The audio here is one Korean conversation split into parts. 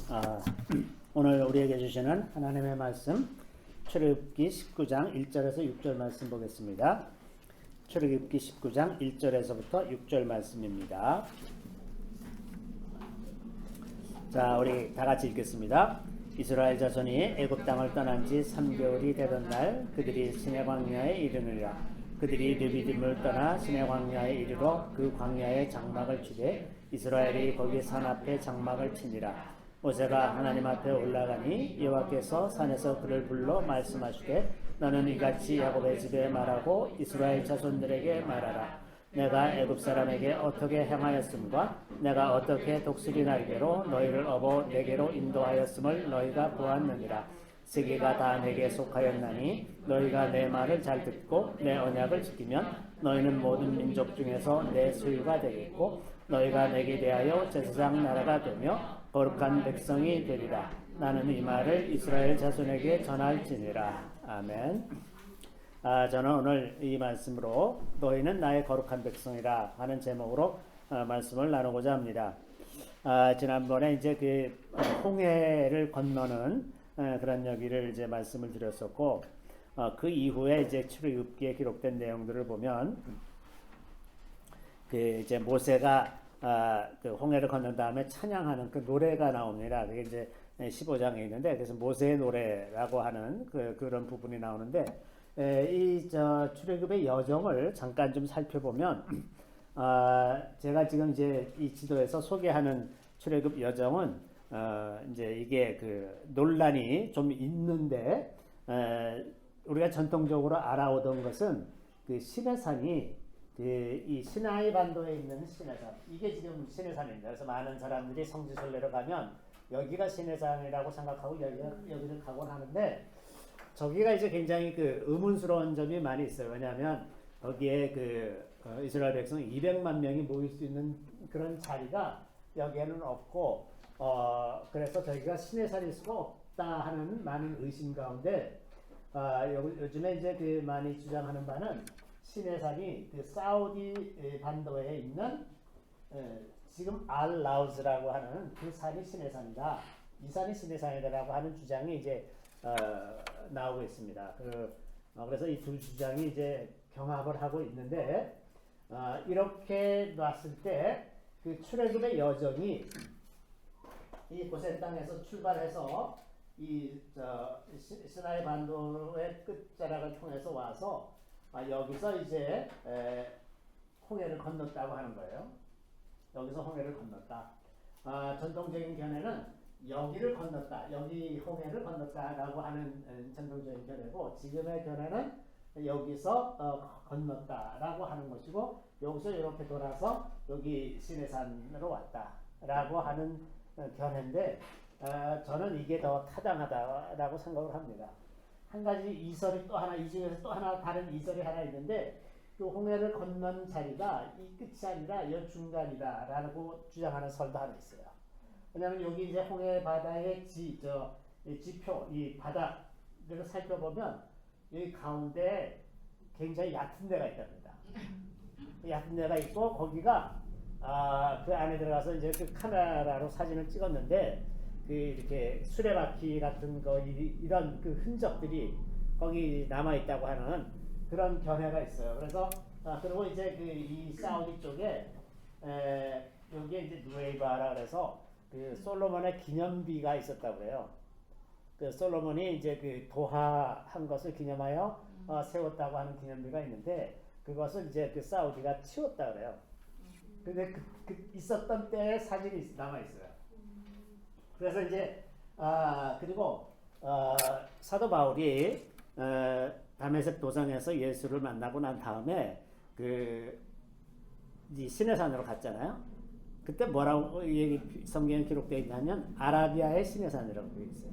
아, 오늘 우리에게 주시는 하나님의 말씀 출애굽기 19장 1절에서 6절 말씀 보겠습니다. 출애굽기 19장 1절에서부터 6절 말씀입니다. 자, 우리 다 같이 읽겠습니다. 이스라엘 자손이 애굽 땅을 떠난 지 3개월이 되던 날 그들이 시내 광야에 이르느라 그들이 르비딤을 떠나 시내 광야에 이르러 그 광야에 장막을 치되 이스라엘이 거기 산 앞에 장막을 치니라. 모세가 하나님 앞에 올라가니 여호와께서 산에서 그를 불러 말씀하시되 너는 이같이 야곱의 집에 말하고 이스라엘 자손들에게 말하라. 내가 애굽 사람에게 어떻게 행하였음과 내가 어떻게 독수리 날개로 너희를 업어 내게로 인도하였음을 너희가 보았느니라. 세계가 다 내게 속하였나니 너희가 내 말을 잘 듣고 내 언약을 지키면 너희는 모든 민족 중에서 내 소유가 되겠고 너희가 내게 대하여 제사장 나라가 되며 거룩한 백성이 되리라. 나는 이 말을 이스라엘 자손에게 전할지니라. 아멘. 저는 오늘 이 말씀으로 너희는 나의 거룩한 백성이라 하는 제목으로 말씀을 나누고자 합니다. 지난번에 이제 그 홍해를 건너는 그런 얘기를 이제 말씀을 드렸었고, 그 이후에 이제 출애굽기에 기록된 내용들을 보면 그 이제 모세가 그 홍해를 건넌 다음에 찬양하는 그 노래가 나옵니다. 그게 이제 15장에 있는데, 그래서 모세의 노래라고 하는 그런 부분이 나오는데, 이 출애굽의 여정을 잠깐 좀 살펴보면, 제가 지금 이제 이 지도에서 소개하는 출애굽 여정은 이제 이게 그 논란이 좀 있는데, 우리가 전통적으로 알아오던 것은 그 시내산이 이 시나이 반도에 있는 시내산, 이게 지금 시내산입니다. 그래서 많은 사람들이 성지순례로 가면 여기가 시내산이라고 생각하고 여기를 가곤 하는데, 저기가 이제 굉장히 그 의문스러운 점이 많이 있어요. 왜냐하면 거기에 그 이스라엘 백성 200만 명이 모일 수 있는 그런 자리가 여기에는 없고, 그래서 저기가 시내산일 수가 없다 하는 많은 의심 가운데, 요즘에 이제 그 많이 주장하는 바는 시내산이 그 사우디 반도에 있는 지금 알라우즈라고 하는 그 산이 시내산이다. 이 산이 시내산이다라고 하는 주장이 이제 나오고 있습니다. 그래서 이 두 주장이 이제 경합을 하고 있는데, 이렇게 놨을 때 그 출애굽의 여정이 이 고센 땅에서 출발해서 이 시나이 반도의 끝자락을 통해서 와서 여기서 이제 홍해를 건넜다고 하는 거예요. 여기서 홍해를 건넜다. 전통적인 견해는 여기를 건넜다, 여기 홍해를 건넜다라고 하는 전통적인 견해고, 지금의 견해는 여기서 건넜다라고 하는 것이고, 여기서 이렇게 돌아서 여기 시내산으로 왔다라고 하는 견해인데, 저는 이게 더 타당하다라고 생각을 합니다. 한 가지 이설이 또 하나, 이 중에서 또 하나 다른 이설이 하나 있는데, 그 홍해를 건넌 자리가 이 끝이 아니라 이 중간이다라고 주장하는 설도 하나 있어요. 왜냐하면 여기 이제 홍해 바다의 지표, 이 바닥을 살펴보면 여기 가운데 굉장히 얕은 데가 있답니다. 얕은 데가 있고, 거기가 그 안에 들어가서 이제 그 카메라로 사진을 찍었는데, 그 이렇게 수레바퀴 같은 거 이런 그 흔적들이 거기 남아 있다고 하는 그런 견해가 있어요. 그래서 그리고 이제 그 이 사우디 쪽에 여기에 이제 누에이바라 그래서 그 솔로몬의 기념비가 있었다고 그래요. 그 솔로몬이 이제 그 도하한 것을 기념하여 세웠다고 하는 기념비가 있는데, 그것을 이제 그 사우디가 치웠다 그래요. 근데 그 있었던 때의 사진이 남아 있어요. 그래서 이제 그리고 사도 바울이 다메섹 도상에서 예수를 만나고 난 다음에 그 시내산으로 갔잖아요. 그때 뭐라고 성경에 기록되어 있냐면 아라비아의 시내산이라고 되어 있어요.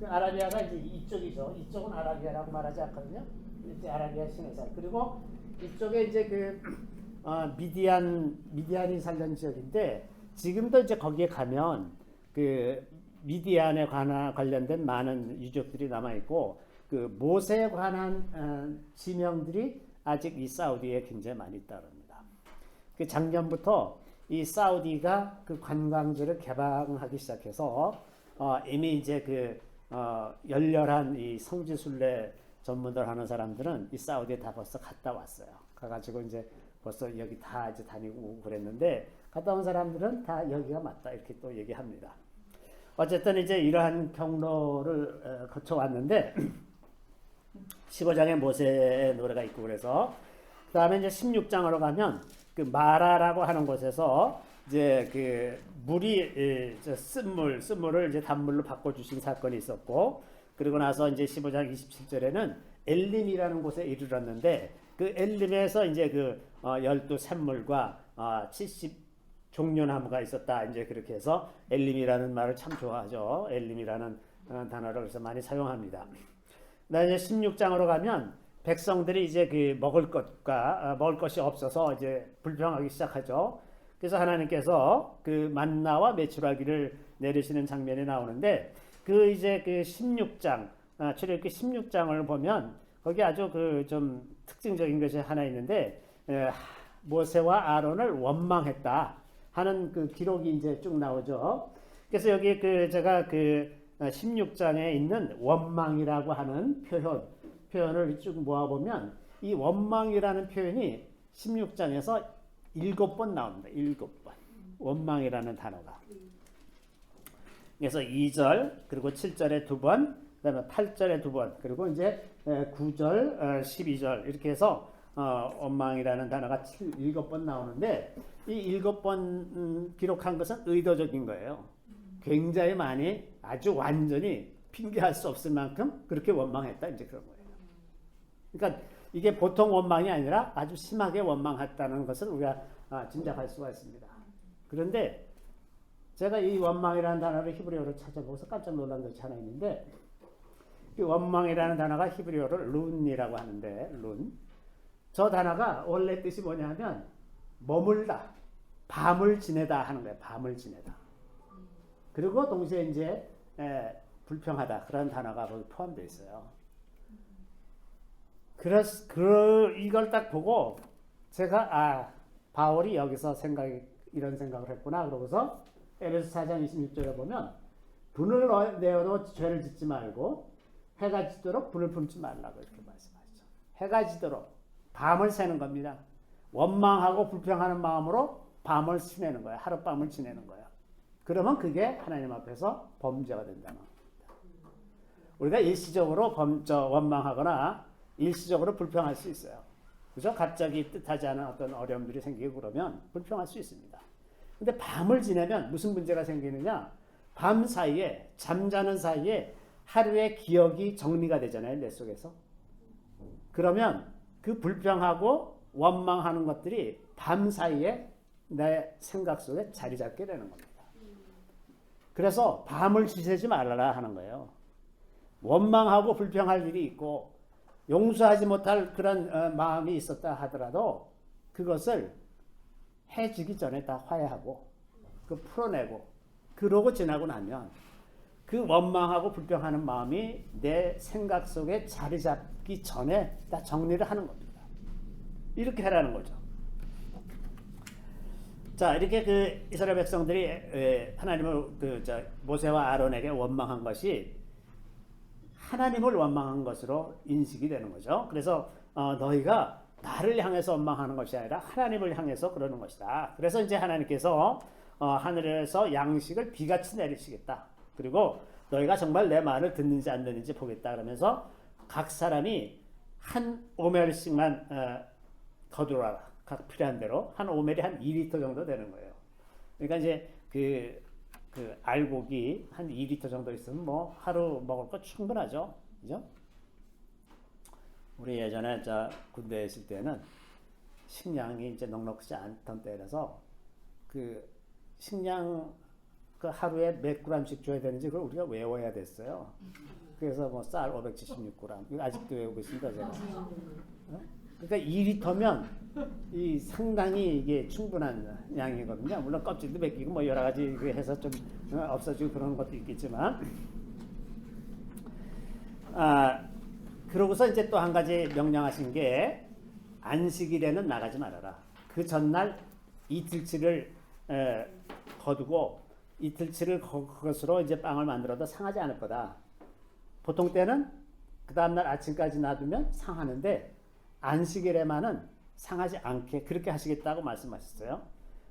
아라비아가 이제 이쪽이죠. 이쪽은 아라비아라고 말하지 않거든요. 이제 아라비아 시내산. 그리고 이쪽에 이제 그 미디안이 살던 지역인데, 지금도 이제 거기에 가면 그 미디안에 관련된 많은 유적들이 남아 있고, 그 모세에 관한 지명들이 아직 이 사우디에 굉장히 많이 있다 그럽니다. 그 작년부터 이 사우디가 그 관광지를 개방하기 시작해서 이미 이제 그 열렬한 이 성지순례 전문들 하는 사람들은 이 사우디에 다 벌써 갔다 왔어요. 가가지고 이제 벌써 여기 다 이제 다니고 그랬는데 갔다 온 사람들은 다 여기가 맞다 이렇게 또 얘기합니다. 어쨌든 이제 이러한 경로를 거쳐 왔는데 15장에 모세의 노래가 있고 그래서 그 다음에 이제 16장으로 가면 그 마라라고 하는 곳에서 이제 그 물이 쓴물을 이제 단물로 바꿔주신 사건이 있었고 그리고 나서 이제 15장 27절에는 엘림이라는 곳에 이르렀는데 그 엘림에서 이제 그 12샘물과 70 종려나무가 있었다. 이제 그렇게 해서 엘림이라는 말을 참 좋아하죠. 엘림이라는 단어를 그래서 많이 사용합니다. 그다음에 이제 16장으로 가면 백성들이 이제 그 먹을 것이 없어서 이제 불평하기 시작하죠. 그래서 하나님께서 그 만나와 메추라기를 내리시는 장면이 나오는데 그 이제 그 16장 출애굽기 16장을 보면 거기 아주 그 좀 특징적인 것이 하나 있는데 모세와 아론을 원망했다 하는 그 기록이 이제 쭉 나오죠. 그래서 여기 그 제가 그 16장에 있는 원망이라고 하는 표현을 쭉 모아보면 이 원망이라는 표현이 16장에서 7번 나옵니다. 7번. 원망이라는 단어가. 그래서 2절, 그리고 7절에 2번, 그 다음에 8절에 2번, 그리고 이제 9절, 12절, 이렇게 해서 원망이라는 단어가 7번 나오는데 이 7번 기록한 것은 의도적인 거예요. 굉장히 많이 아주 완전히 핑계할 수 없을 만큼 그렇게 원망했다. 이제 그런 거예요. 그러니까 이게 보통 원망이 아니라 아주 심하게 원망했다는 것을 우리가 짐작할 수가 있습니다. 그런데 제가 이 원망이라는 단어를 히브리어로 찾아보고서 깜짝 놀란 것이 하나 있는데 이 원망이라는 단어가 히브리어로 룬이라고 하는데 룬. 저 단어가 원래 뜻이 뭐냐면 머물다, 밤을 지내다 하는 거예요. 밤을 지내다. 그리고 동시에 이제 불평하다 그런 단어가 거기 포함되어 있어요. 그래서 이걸 딱 보고 제가 바울이 여기서 이런 생각을 했구나 그러고서 에베소 4장 26절에 보면 분을 내어도 죄를 짓지 말고 해가 지도록 분을 품지 말라고 이렇게 말씀하시죠. 해가 지도록 밤을 새는 겁니다. 원망하고 불평하는 마음으로 밤을 지내는 거예요. 하룻밤을 지내는 거예요. 그러면 그게 하나님 앞에서 범죄가 된다는 겁니다. 우리가 일시적으로 원망하거나 일시적으로 불평할 수 있어요. 그죠? 갑자기 뜻하지 않은 어떤 어려움들이 생기고 그러면 불평할 수 있습니다. 근데 밤을 지내면 무슨 문제가 생기느냐? 밤 사이에, 잠자는 사이에 하루의 기억이 정리가 되잖아요. 내 속에서. 그러면 그 불평하고 원망하는 것들이 밤 사이에 내 생각 속에 자리 잡게 되는 겁니다. 그래서 밤을 지새지 말아라 하는 거예요. 원망하고 불평할 일이 있고 용서하지 못할 그런 마음이 있었다 하더라도 그것을 해지기 전에 다 화해하고 그 풀어내고 그러고 지나고 나면 그 원망하고 불평하는 마음이 내 생각 속에 자리 잡기 전에 다 정리를 하는 겁니다. 이렇게 하라는 거죠. 자, 이렇게 그 이스라엘 백성들이 하나님을 모세와 아론에게 원망한 것이 하나님을 원망한 것으로 인식이 되는 거죠. 그래서 너희가 나를 향해서 원망하는 것이 아니라 하나님을 향해서 그러는 것이다. 그래서 이제 하나님께서 하늘에서 양식을 비같이 내리시겠다. 그리고 너희가 정말 내 말을 듣는지 안 듣는지 보겠다. 그러면서 각 사람이 한 오멜씩만 거두어라. 각 필요한 대로 한 오멜이 한 2리터 정도 되는 거예요. 그러니까 이제 그 알곡이 한 2리터 정도 있으면 뭐 하루 먹을 거 충분하죠. 그죠? 우리 예전에 군대에 있을 때는 식량이 이제 넉넉지 않던 때라서 그 식량 그 하루에 몇 g씩 줘야 되는지 그걸 우리가 외워야 됐어요. 그래서 뭐 쌀 576g 이거 아직도 외우고 있습니다 제가. 그러니까 2리터면 이 상당히 이게 충분한 양이거든요. 물론 껍질도 벗기고 뭐 여러 가지 해서 좀 없어지고 그런 것도 있겠지만, 그러고서 이제 또 한 가지 명령하신 게 안식일에는 나가지 말아라. 그 전날 이틀치를 에, 거두고 이틀치를 그것으로 이제 빵을 만들어도 상하지 않을 거다. 보통 때는 그 다음날 아침까지 놔두면 상하는데 안식일에만은 상하지 않게 그렇게 하시겠다고 말씀하셨어요.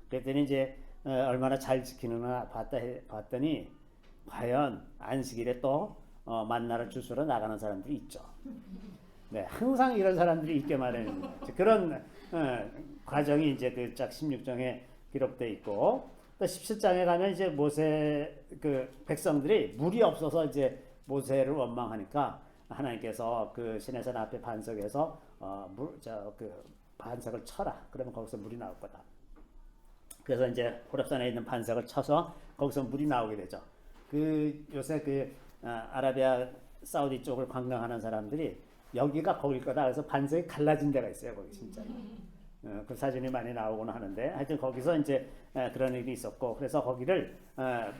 그랬더니 이제 얼마나 잘 지키느냐 봤더니 과연 안식일에 또 만나를 주스러 나가는 사람들이 있죠. 네, 항상 이런 사람들이 있게 마련입니다. 그런 과정이 이제 그 짝 16장에 기록되어 있고, 또 17장에 가면 이제 모세 그 백성들이 물이 없어서 이제 모세를 원망하니까 하나님께서 그 시내산 앞에 반석에서 그 반석을 쳐라. 그러면 거기서 물이 나올 거다. 그래서 이제 호렙산에 있는 반석을 쳐서 거기서 물이 나오게 되죠. 그 요새 그 아라비아 사우디 쪽을 관광하는 사람들이 여기가 거길 거다. 그래서 반석이 갈라진 데가 있어요. 거기 진짜. 그 사진이 많이 나오곤 하는데 하여튼 거기서 이제 그런 일이 있었고, 그래서 거기를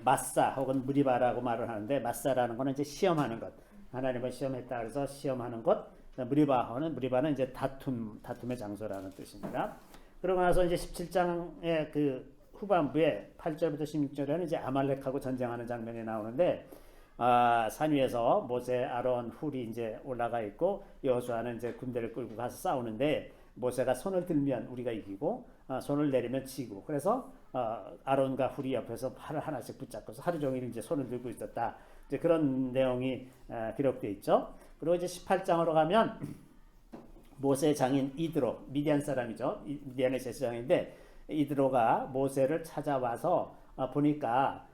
마사 혹은 무리바라고 말을 하는데, 마사라는 거는 이제 시험하는 것, 하나님을 시험했다 그래서 시험하는 것, 무리바는 이제 다툼의 장소라는 뜻입니다. 그러고 나서 이제 17장의 그 후반부에 8절부터 16절에는 이제 아말렉하고 전쟁하는 장면이 나오는데, 산 위에서 모세, 아론, 훌이 이제 올라가 있고 여호수아는 이제 군대를 끌고 가서 싸우는데, 모세가 손을 들면 우리가 이기고 손을 내리면 지고, 그래서 아론과 훌이 옆에서 팔을 하나씩 붙잡고서 하루 종일 이제 손을 들고 있었다. 이제 그런 내용이 기록되어 있죠. 그리고 이제 18장으로 가면 모세의 장인 이드로, 미디안 사람이죠. 미디안의 제사장인데 이드로가 모세를 찾아와서 보니까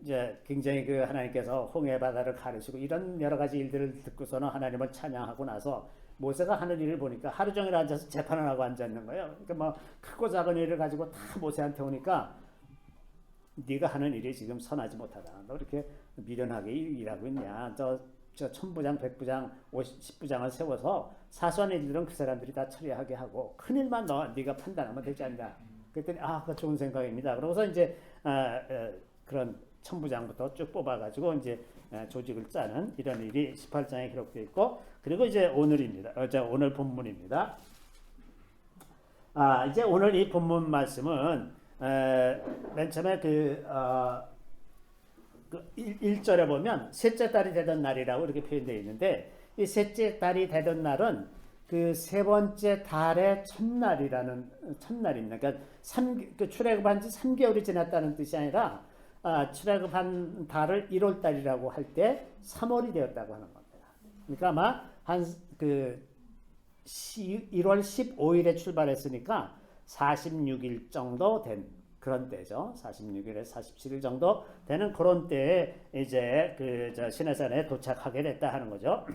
이제 굉장히 그 하나님께서 홍해 바다를 가르시고 이런 여러 가지 일들을 듣고서는 하나님을 찬양하고 나서 모세가 하는 일을 보니까 하루 종일 앉아서 재판을 하고 앉아 있는 거예요. 그러니까 뭐 크고 작은 일을 가지고 다 모세한테 오니까 네가 하는 일이 지금 선하지 못하다. 너 이렇게 미련하게 일하고 있냐? 저 천부장, 백부장, 10부장을 세워서 사소한 일들은 그 사람들이 다 처리하게 하고 큰 일만 네가 판단하면 되지 않냐? 그랬더니 그거 좋은 생각입니다. 그러고서 이제 그런 천부장부터 쭉 뽑아가지고 이제 조직을 짜는 이런 일이 18장에 기록되어 있고, 그리고 이제 오늘입니다. 오늘 본문입니다. 이제 오늘 이 본문 말씀은 맨 처음에 그 1절에 보면 셋째 달이 되던 날이라고 이렇게 표현되어 있는데, 이 셋째 달이 되던 날은 그 세 번째 달의 첫날입니다. 그러니까 그 출애굽한 지 3개월이 지났다는 뜻이 아니라 출애굽한 달을 1월 달이라고 할 때 3월이 되었다고 하는 겁니다. 그러니까 아마 한 그 1월 15일에 출발했으니까 46일 정도 된 그런 때죠. 46일에서 47일 정도 되는 그런 때에 이제 그 시내산에 도착하게 됐다 하는 거죠.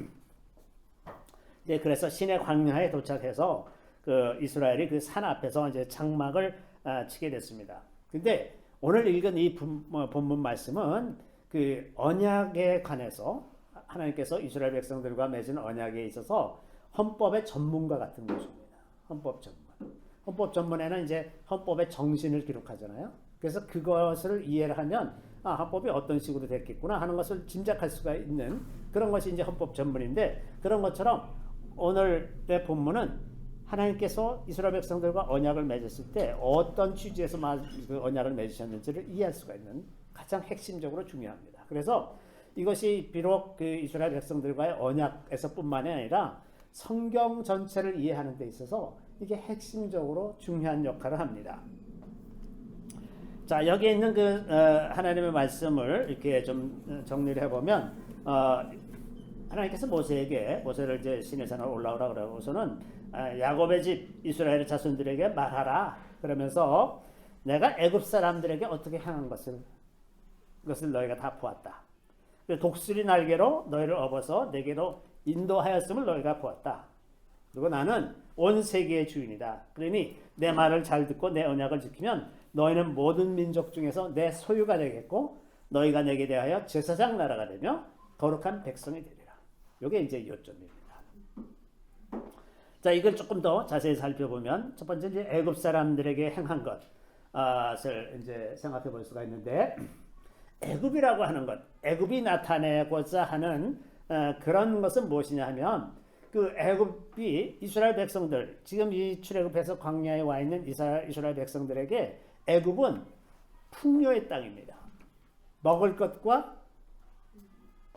네, 그래서 시내 광야에 도착해서 그 이스라엘이 그 산 앞에서 이제 장막을 치게 됐습니다. 근데 오늘 읽은 이 본문 말씀은 그 언약에 관해서 하나님께서 이스라엘 백성들과 맺은 언약에 있어서 헌법의 전문가 같은 것입니다. 헌법 전문에는 이제 헌법의 정신을 기록하잖아요. 그래서 그것을 이해를 하면 헌법이 어떤 식으로 됐겠구나 하는 것을 짐작할 수가 있는 그런 것이 이제 헌법 전문인데, 그런 것처럼 오늘의 본문은 하나님께서 이스라엘 백성들과 언약을 맺었을 때 어떤 취지에서 그 언약을 맺으셨는지를 이해할 수가 있는 가장 핵심적으로 중요합니다. 그래서 이것이 비록 그 이스라엘 백성들과의 언약에서뿐만이 아니라 성경 전체를 이해하는 데 있어서 이게 핵심적으로 중요한 역할을 합니다. 자, 여기에 있는 그 하나님의 말씀을 이렇게 좀 정리를 해보면, 하나님께서 모세를 이제 시내산으로 올라오라 그러고서는 야곱의 집 이스라엘의 자손들에게 말하라 그러면서 내가 애굽 사람들에게 어떻게 행한 그것을 너희가 다 보았다. 독수리 날개로 너희를 업어서 내게로 인도하였음을 너희가 보았다. 그리고 나는 온 세계의 주인이다. 그러니 내 말을 잘 듣고 내 언약을 지키면 너희는 모든 민족 중에서 내 소유가 되겠고 너희가 내게 대하여 제사장 나라가 되며 거룩한 백성이 되리라. 이게 이제 요점입니다. 자, 이걸 조금 더 자세히 살펴보면 첫 번째 이제 애굽 사람들에게 행한 것을 이제 생각해 볼 수가 있는데, 애굽이라고 하는 것, 애굽이 나타내고자 하는 그런 것은 무엇이냐 하면, 그 애굽이 이스라엘 백성들, 지금 이 출애굽해서 광야에 와 있는 이스라엘 백성들에게 애굽은 풍요의 땅입니다. 먹을 것과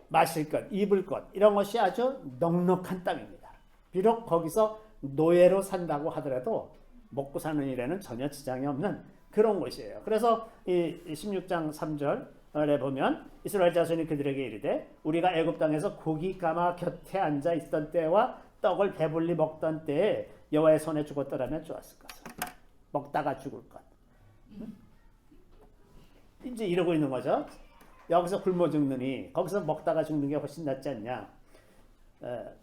마실 것, 입을 것 이런 것이 아주 넉넉한 땅입니다. 비록 거기서 노예로 산다고 하더라도 먹고 사는 일에는 전혀 지장이 없는 그런 곳이에요. 그래서 이 16장 3절에 보면 이스라엘 자손이 그들에게 이르되 우리가 애굽 땅에서 고기 가마 곁에 앉아 있던 때와 떡을 배불리 먹던 때에 여호와의 손에 죽었더라면 좋았을 것을. 먹다가 죽을 것. 이제 이러고 있는 거죠. 여기서 굶어 죽느니 거기서 먹다가 죽는 게 훨씬 낫지 않냐.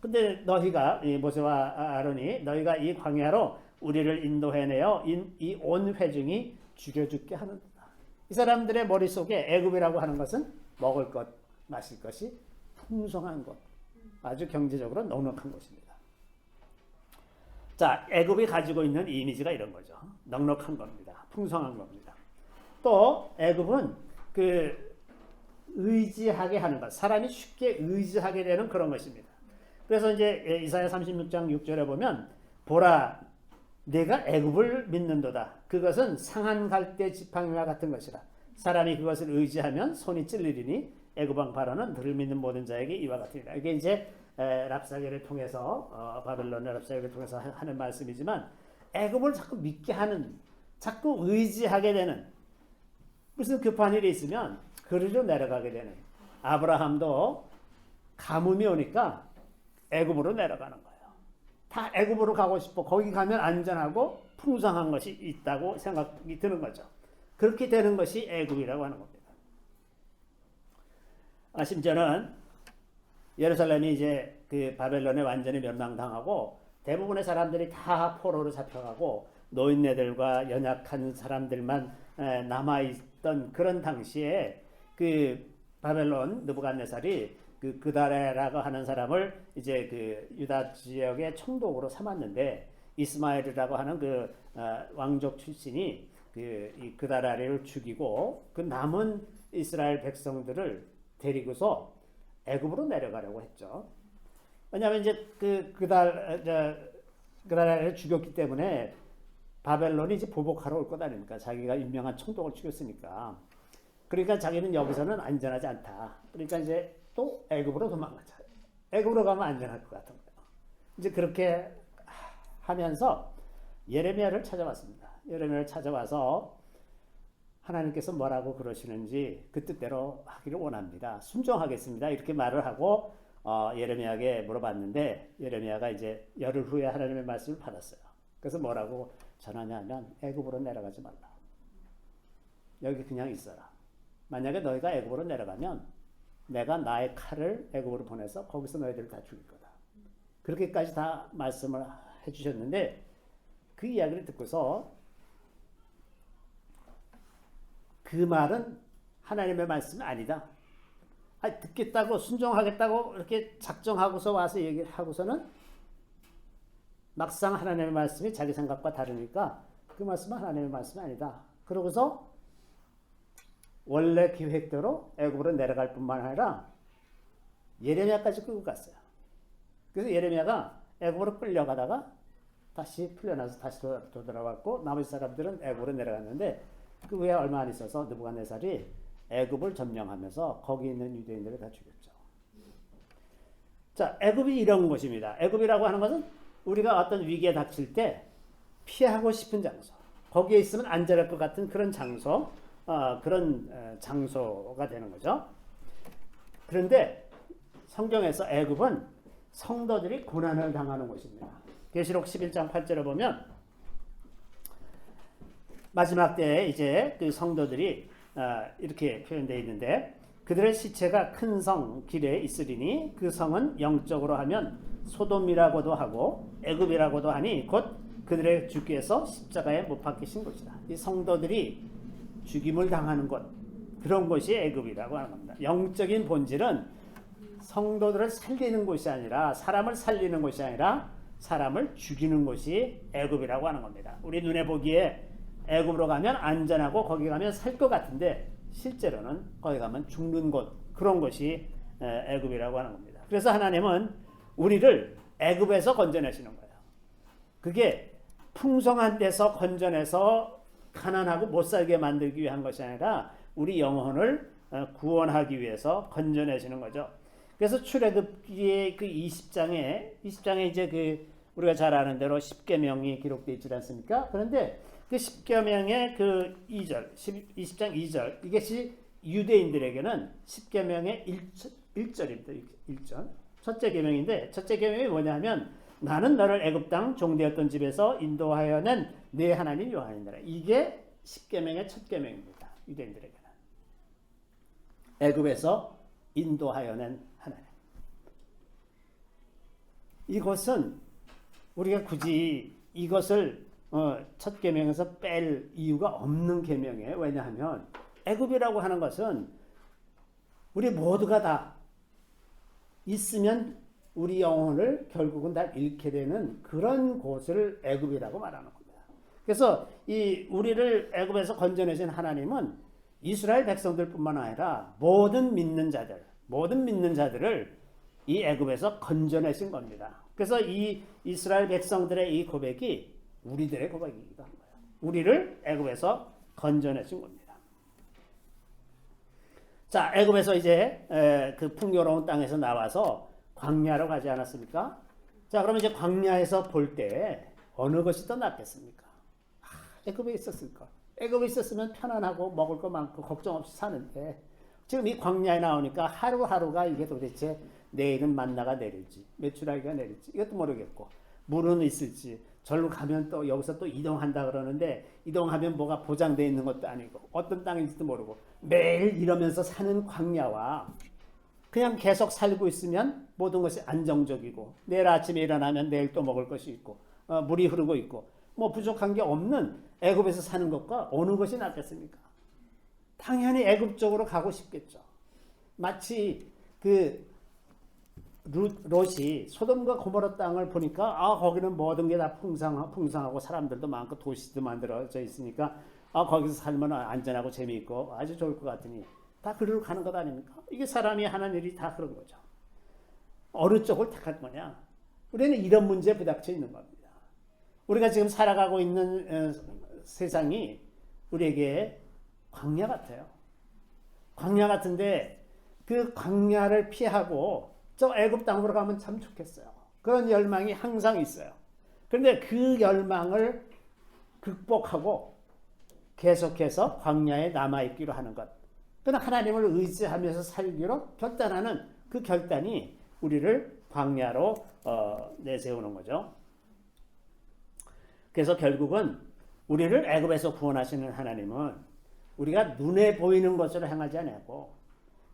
근데 너희가 이 모세와 아론이 너희가 이 광야로 우리를 인도해내어 이 온 회중이 죽여 죽게 하는도다. 이 사람들의 머릿속에 애굽이라고 하는 것은 먹을 것, 마실 것이 풍성한 것, 아주 경제적으로 넉넉한 것입니다. 자, 애굽이 가지고 있는 이미지가 이런 거죠. 넉넉한 겁니다. 풍성한 겁니다. 또 애굽은 그 의지하게 하는 것, 사람이 쉽게 의지하게 되는 그런 것입니다. 그래서 이제 이사야 36장 6절에 보면 보라 내가 애굽을 믿는도다. 그것은 상한 갈대 지팡이와 같은 것이라. 사람이 그것을 의지하면 손이 찔리리니 애굽 왕 바로는 그를 믿는 모든 자에게 이와 같으리라. 이게 이제 랍사게를 통해서 바벨론의 랍사게를 통해서 하는 말씀이지만 애굽을 자꾸 믿게 하는, 자꾸 의지하게 되는, 무슨 급한 일이 있으면 그리로 내려가게 되는. 아브라함도 가뭄이 오니까 애굽으로 내려가는 거예요. 다 애굽으로 가고 싶어. 거기 가면 안전하고 풍성한 것이 있다고 생각이 드는 거죠. 그렇게 되는 것이 애굽이라고 하는 겁니다. 심지어는 예루살렘이 이제 그 바벨론에 완전히 멸망당하고 대부분의 사람들이 다 포로로 잡혀가고 노인네들과 연약한 사람들만 남아있던 그런 당시에 그 바벨론 느부갓네살이 그 그다레라고 하는 사람을 이제 그 유다 지역의 총독으로 삼았는데 이스마엘이라고 하는 그 왕족 출신이 이 그다레를 죽이고 그 남은 이스라엘 백성들을 데리고서 애굽으로 내려가려고 했죠. 왜냐하면 이제 그다레를 죽였기 때문에 바벨론이 이제 보복하러 올 것 아닙니까? 자기가 유명한 총독을 죽였으니까. 그러니까 자기는 여기서는 안전하지 않다. 그러니까 이제 또 애굽으로 도망가자. 애굽으로 가면 안전할 것 같은 거예요. 이제 그렇게 하면서 예레미야를 찾아왔습니다. 예레미야를 찾아와서 하나님께서 뭐라고 그러시는지 그 뜻대로 하기를 원합니다. 순종하겠습니다. 이렇게 말을 하고 예레미야에게 물어봤는데 예레미야가 이제 열흘 후에 하나님의 말씀을 받았어요. 그래서 뭐라고 전하냐면 애굽으로 내려가지 말라. 여기 그냥 있어라. 만약에 너희가 애굽으로 내려가면 내가 나의 칼을 애굽으로 보내서 거기서 너희들을 다 죽일 거다. 그렇게까지 다 말씀을 해주셨는데 그 이야기를 듣고서 그 말은 하나님의 말씀이 아니다. 듣겠다고 순종하겠다고 이렇게 작정하고서 와서 얘기를 하고서는 막상 하나님의 말씀이 자기 생각과 다르니까 그 말씀은 하나님의 말씀이 아니다. 그러고서 원래 계획대로 애굽으로 내려갈 뿐만 아니라 예레미야까지 끌고 갔어요. 그래서 예레미야가 애굽으로 끌려가다가 다시 풀려나서 다시 돌아왔고 나머지 사람들은 애굽으로 내려갔는데 그 후에 얼마 안 있어서 느부갓네살이 애굽을 점령하면서 거기 있는 유대인들을 다 죽였죠. 자, 애굽이 이런 곳입니다. 애굽이라고 하는 것은 우리가 어떤 위기에 닥칠 때 피하고 싶은 장소, 거기에 있으면 안전할 것 같은 그런 장소, 그런 장소가 되는 거죠. 그런데 성경에서 애굽은 성도들이 고난을 당하는 곳입니다. 계시록 11장 8절에 보면 마지막 때에 이제 그 성도들이 이렇게 표현되어 있는데 그들의 시체가 큰 성 길에 있으리니 그 성은 영적으로 하면 소돔이라고도 하고 애굽이라고도 하니 곧 그들의 주께서 십자가에 못 박히신 곳이다. 이 성도들이 죽임을 당하는 곳, 그런 곳이 애굽이라고 하는 겁니다. 영적인 본질은 성도들을 살리는 곳이 아니라 사람을 살리는 곳이 아니라 사람을 죽이는 곳이 애굽이라고 하는 겁니다. 우리 눈에 보기에 애굽으로 가면 안전하고 거기 가면 살 것 같은데 실제로는 거기 가면 죽는 곳, 그런 곳이 애굽이라고 하는 겁니다. 그래서 하나님은 우리를 애굽에서 건져내시는 거예요. 그게 풍성한 데서 건져내서 가난하고 못 살게 만들기 위한 것이 아니라 우리 영혼을 구원하기 위해서 건져내시는 거죠. 그래서 출애굽기의 그 20장에 이제 그 우리가 잘 아는 대로 10계명이 기록되어 있지 않습니까? 그런데 그 10계명의 그 2절, 20장 2절, 이것이 유대인들에게는 10계명의 1절입니다. 1절. 첫째 계명인데, 첫째 계명이 뭐냐면 나는 너를 애굽 땅 종되었던 집에서 인도하여 낸 내 하나님 여호와니라. 이게 10계명의 첫 계명입니다. 유대인들에게는. 애굽에서 인도하여 낸 하나님. 이것은 우리가 굳이 이것을 첫 계명에서 뺄 이유가 없는 계명이에요. 왜냐하면 애굽이라고 하는 것은 우리 모두가 다 있으면 우리 영혼을 결국은 다 잃게 되는 그런 곳을 애굽이라고 말하는 겁니다. 그래서 이 우리를 애굽에서 건져내신 하나님은 이스라엘 백성들뿐만 아니라 모든 믿는 자들을 이 애굽에서 건져내신 겁니다. 그래서 이 이스라엘 백성들의 이 고백이 우리들의 고백이기도 한 거예요. 우리를 애굽에서 건져내신 겁니다. 자, 애굽에서 이제 그 풍요로운 땅에서 나와서 광야로 가지 않았습니까? 자, 그러면 이제 광야에서 볼 때 어느 것이 더 낫겠습니까? 애굽에 있었을까? 애굽에 있었으면 편안하고 먹을 거 많고 걱정 없이 사는데 지금 이 광야에 나오니까 하루하루가 이게 도대체 내일은 만나가 내릴지 메추라기가 내릴지 이것도 모르겠고 물은 있을지 절로 가면 또 여기서 또 이동한다 그러는데 이동하면 뭐가 보장되어 있는 것도 아니고 어떤 땅인지도 모르고 매일 이러면서 사는 광야와 그냥 계속 살고 있으면 모든 것이 안정적이고 내일 아침에 일어나면 내일 또 먹을 것이 있고 물이 흐르고 있고 뭐 부족한 게 없는 애굽에서 사는 것과 어느 것이 낫겠습니까? 당연히 애굽 쪽으로 가고 싶겠죠. 마치 그 롯이 소돔과 고모라 땅을 보니까 거기는 모든 게 다 풍성하고 사람들도 많고 도시도 만들어져 있으니까 거기서 살면 안전하고 재미있고 아주 좋을 것 같으니 다 그리로 가는 것 아닙니까? 이게 사람이 하는 일이 다 그런 거죠. 어느 쪽을 택할 거냐? 우리는 이런 문제에 부닥쳐 있는 겁니다. 우리가 지금 살아가고 있는 세상이 우리에게 광야 같아요. 광야 같은데 그 광야를 피하고 저 애굽 땅으로 가면 참 좋겠어요. 그런 열망이 항상 있어요. 그런데 그 열망을 극복하고 계속해서 광야에 남아있기로 하는 것. 그러나 하나님을 의지하면서 살기로 결단하는 그 결단이 우리를 광야로 내세우는 거죠. 그래서 결국은 우리를 애굽에서 구원하시는 하나님은 우리가 눈에 보이는 것으로 행하지 않고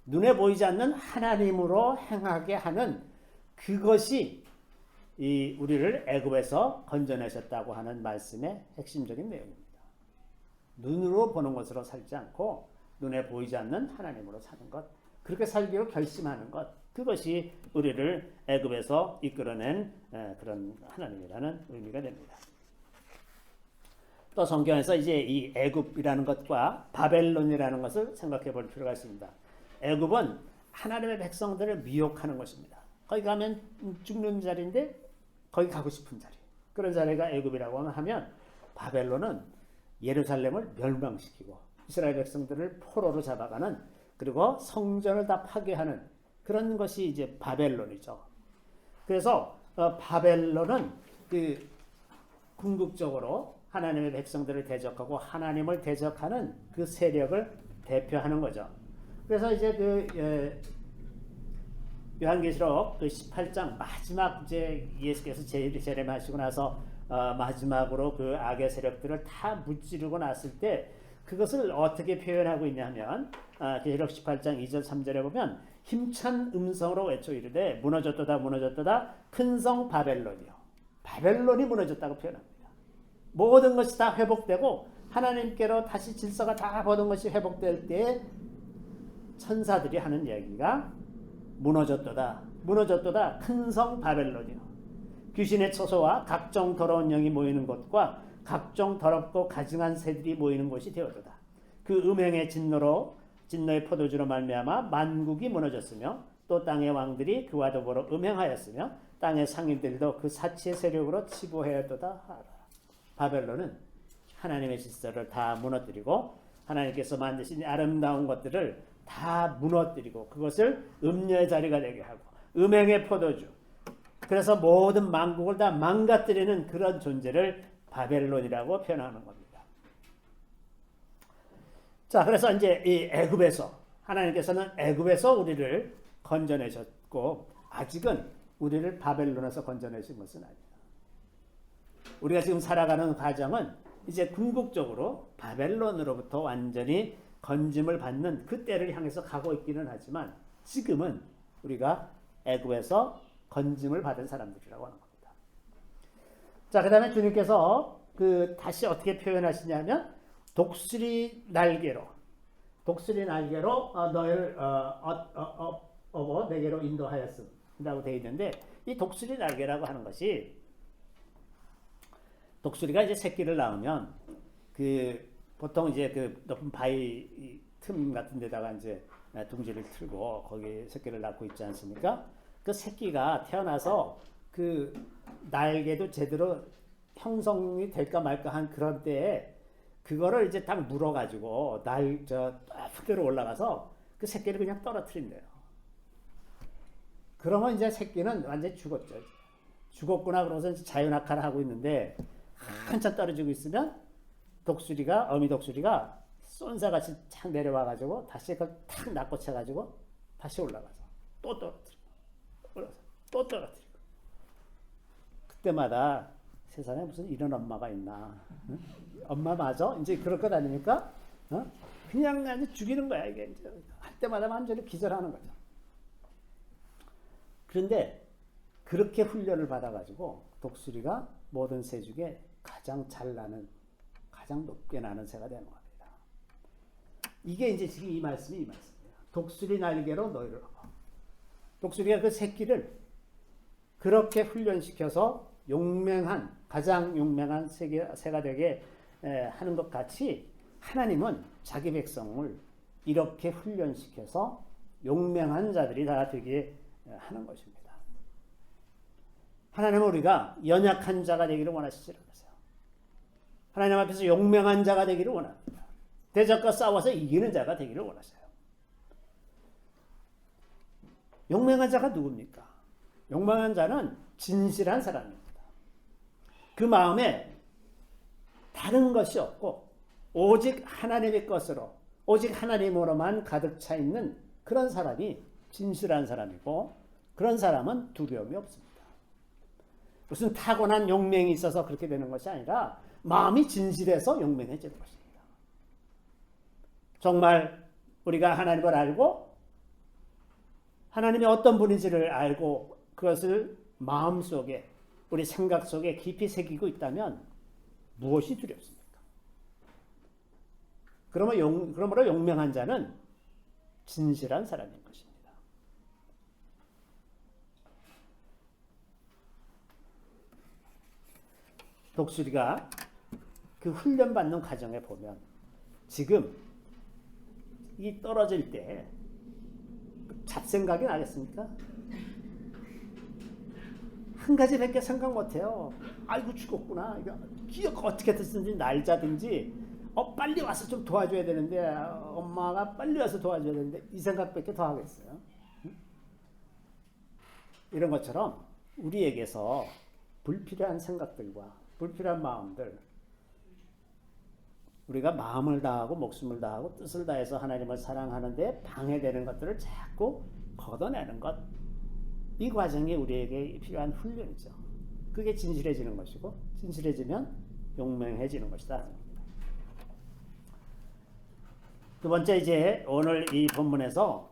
눈에 보이지 않는 하나님으로 행하게 하는 그것이 이 우리를 애굽에서 건져내셨다고 하는 말씀의 핵심적인 내용입니다. 눈으로 보는 것으로 살지 않고 눈에 보이지 않는 하나님으로 사는 것, 그렇게 살기로 결심하는 것, 그것이 우리를 애굽에서 이끌어낸 그런 하나님이라는 의미가 됩니다. 또 성경에서 이제 이 애굽이라는 것과 바벨론이라는 것을 생각해 볼 필요가 있습니다. 애굽은 하나님의 백성들을 미혹하는 것입니다. 거기 가면 죽는 자리인데 거기 가고 싶은 자리. 그런 자리가 애굽이라고 하면 바벨론은 예루살렘을 멸망시키고 이스라엘 백성들을 포로로 잡아가는 그리고 성전을 다 파괴하는 그런 것이 이제 바벨론이죠. 그래서 바벨론은 그 궁극적으로 하나님의 백성들을 대적하고 하나님을 대적하는 그 세력을 대표하는 거죠. 그래서 이제 그 요한계시록 그 18장 마지막 이제 예수께서 재림하시고 나서 마지막으로 그 악의 세력들을 다 무찌르고 났을 때 그것을 어떻게 표현하고 있냐면 계시록 18장 2절 3절에 보면 힘찬 음성으로 외쳐 이르되 무너졌도다 무너졌도다 큰 성 바벨론이요. 바벨론이 무너졌다고 표현합니다. 모든 것이 다 회복되고 하나님께로 다시 질서가 다 모든 것이 회복될 때에 천사들이 하는 이야기가 무너졌도다 무너졌도다 큰 성 바벨론이요. 귀신의 처소와 각종 더러운 영이 모이는 곳과 각종 더럽고 가증한 새들이 모이는 곳이 되었도다. 그 음행의 진노의 포도주로 말미암아 만국이 무너졌으며 또 땅의 왕들이 그와 더불어 음행하였으며 땅의 상인들도 그 사치의 세력으로 치부하였도다 하라. 바벨론은 하나님의 질서를 다 무너뜨리고 하나님께서 만드신 아름다운 것들을 다 무너뜨리고 그것을 음녀의 자리가 되게 하고 음행의 포도주, 그래서 모든 만국을 다 망가뜨리는 그런 존재를 바벨론이라고 표현하는 겁니다. 자, 그래서 이제 이 애굽에서 하나님께서는 애굽에서 우리를 건져내셨고 아직은 우리를 바벨론에서 건져내신 것은 아니에요. 우리가 지금 살아가는 과정은 이제 궁극적으로 바벨론으로부터 완전히 건짐을 받는 그 때를 향해서 가고 있기는 하지만 지금은 우리가 애굽에서 건짐을 받은 사람들이라고 하는 겁니다. 자, 그 다음에 주님께서 다시 어떻게 표현하시냐면 독수리 날개로 너희를 업어 내게로 인도하였음이라고 되어 있는데 이 독수리 날개라고 하는 것이 독수리가 이제 새끼를 낳으면 보통 이제 높은 바위 틈 같은 데다가 이제 둥지를 틀고 거기 새끼를 낳고 있지 않습니까? 그 새끼가 태어나서 그 날개도 제대로 형성이 될까 말까 한 그런 때에 그거를 이제 딱 물어가지고 흙대로 올라가서 그 새끼를 그냥 떨어뜨린대요. 그러면 이제 새끼는 완전히 죽었죠. 죽었구나 그러고서 자유낙하를 하고 있는데 한참 떨어지고 있으면 어미 독수리가 쏜사같이 착 내려와가지고 다시 그걸 탁 낚고쳐가지고 다시 올라가서 또 떨어뜨리고 올라가서 또 떨어뜨리고 그때마다 세상에 무슨 이런 엄마가 있나? 응? 엄마 맞아? 이제 그럴 것 아닙니까? 그냥 아주 죽이는 거야 이게 이제 할 때마다 완전히 기절하는 거죠. 그런데 그렇게 훈련을 받아가지고 독수리가 모든 새 중에 가장 잘 나는, 가장 높게 나는 새가 되는 겁니다. 이게 이제 지금 이 말씀이에요. 독수리 날개로 너희를 업어. 독수리가 그 새끼를 그렇게 훈련시켜서 가장 용맹한 새가 되게 하는 것 같이 하나님은 자기 백성을 이렇게 훈련시켜서 용맹한 자들이 다 되게 하는 것입니다. 하나님은 우리가 연약한 자가 되기를 원하시지 않으세요. 하나님 앞에서 용맹한 자가 되기를 원합니다. 대적과 싸워서 이기는 자가 되기를 원하세요. 용맹한 자가 누굽니까? 용맹한 자는 진실한 사람입니다. 그 마음에 다른 것이 없고 오직 하나님의 것으로, 오직 하나님으로만 가득 차 있는 그런 사람이 진실한 사람이고 그런 사람은 두려움이 없습니다. 무슨 타고난 용맹이 있어서 그렇게 되는 것이 아니라 마음이 진실해서 용맹해지는 것입니다. 정말 우리가 하나님을 알고 하나님이 어떤 분인지를 알고 그것을 마음속에 우리 생각 속에 깊이 새기고 있다면 무엇이 두렵습니까? 그러므로 용맹한 자는 진실한 사람인 것입니다. 독수리가 그 훈련받는 과정에 보면 지금 이 떨어질 때 잡생각이 나겠습니까? 한 가지밖에 생각 못해요. 아이고 죽었구나. 이거 기억 어떻게 됐든지 날짜든지 빨리 와서 좀 도와줘야 되는데 엄마가 빨리 와서 도와줘야 되는데 이 생각밖에 더 하겠어요. 이런 것처럼 우리에게서 불필요한 생각들과 불필요한 마음들, 우리가 마음을 다하고 목숨을 다하고 뜻을 다해서 하나님을 사랑하는데 방해되는 것들을 자꾸 걷어내는 것, 이 과정이 우리에게 필요한 훈련이죠. 그게 진실해지는 것이고 진실해지면 용맹해지는 것이다. 두 번째, 이제 오늘 이 본문에서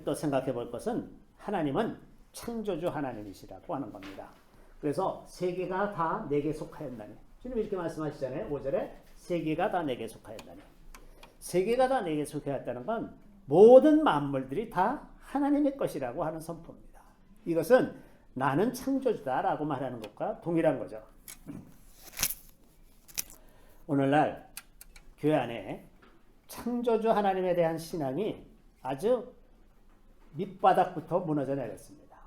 또 생각해 볼 것은 하나님은 창조주 하나님이시라고 하는 겁니다. 그래서 세계가 다 내게 속하였나니, 주님이 이렇게 말씀하시잖아요. 5절에 세계가 다 내게 속하였나니. 세계가 다 내게 속하였다는 건 모든 만물들이 다 하나님의 것이라고 하는 선포입니다. 이것은 나는 창조주다라고 말하는 것과 동일한 거죠. 오늘날 교회 안에 창조주 하나님에 대한 신앙이 아주 밑바닥부터 무너져 내렸습니다.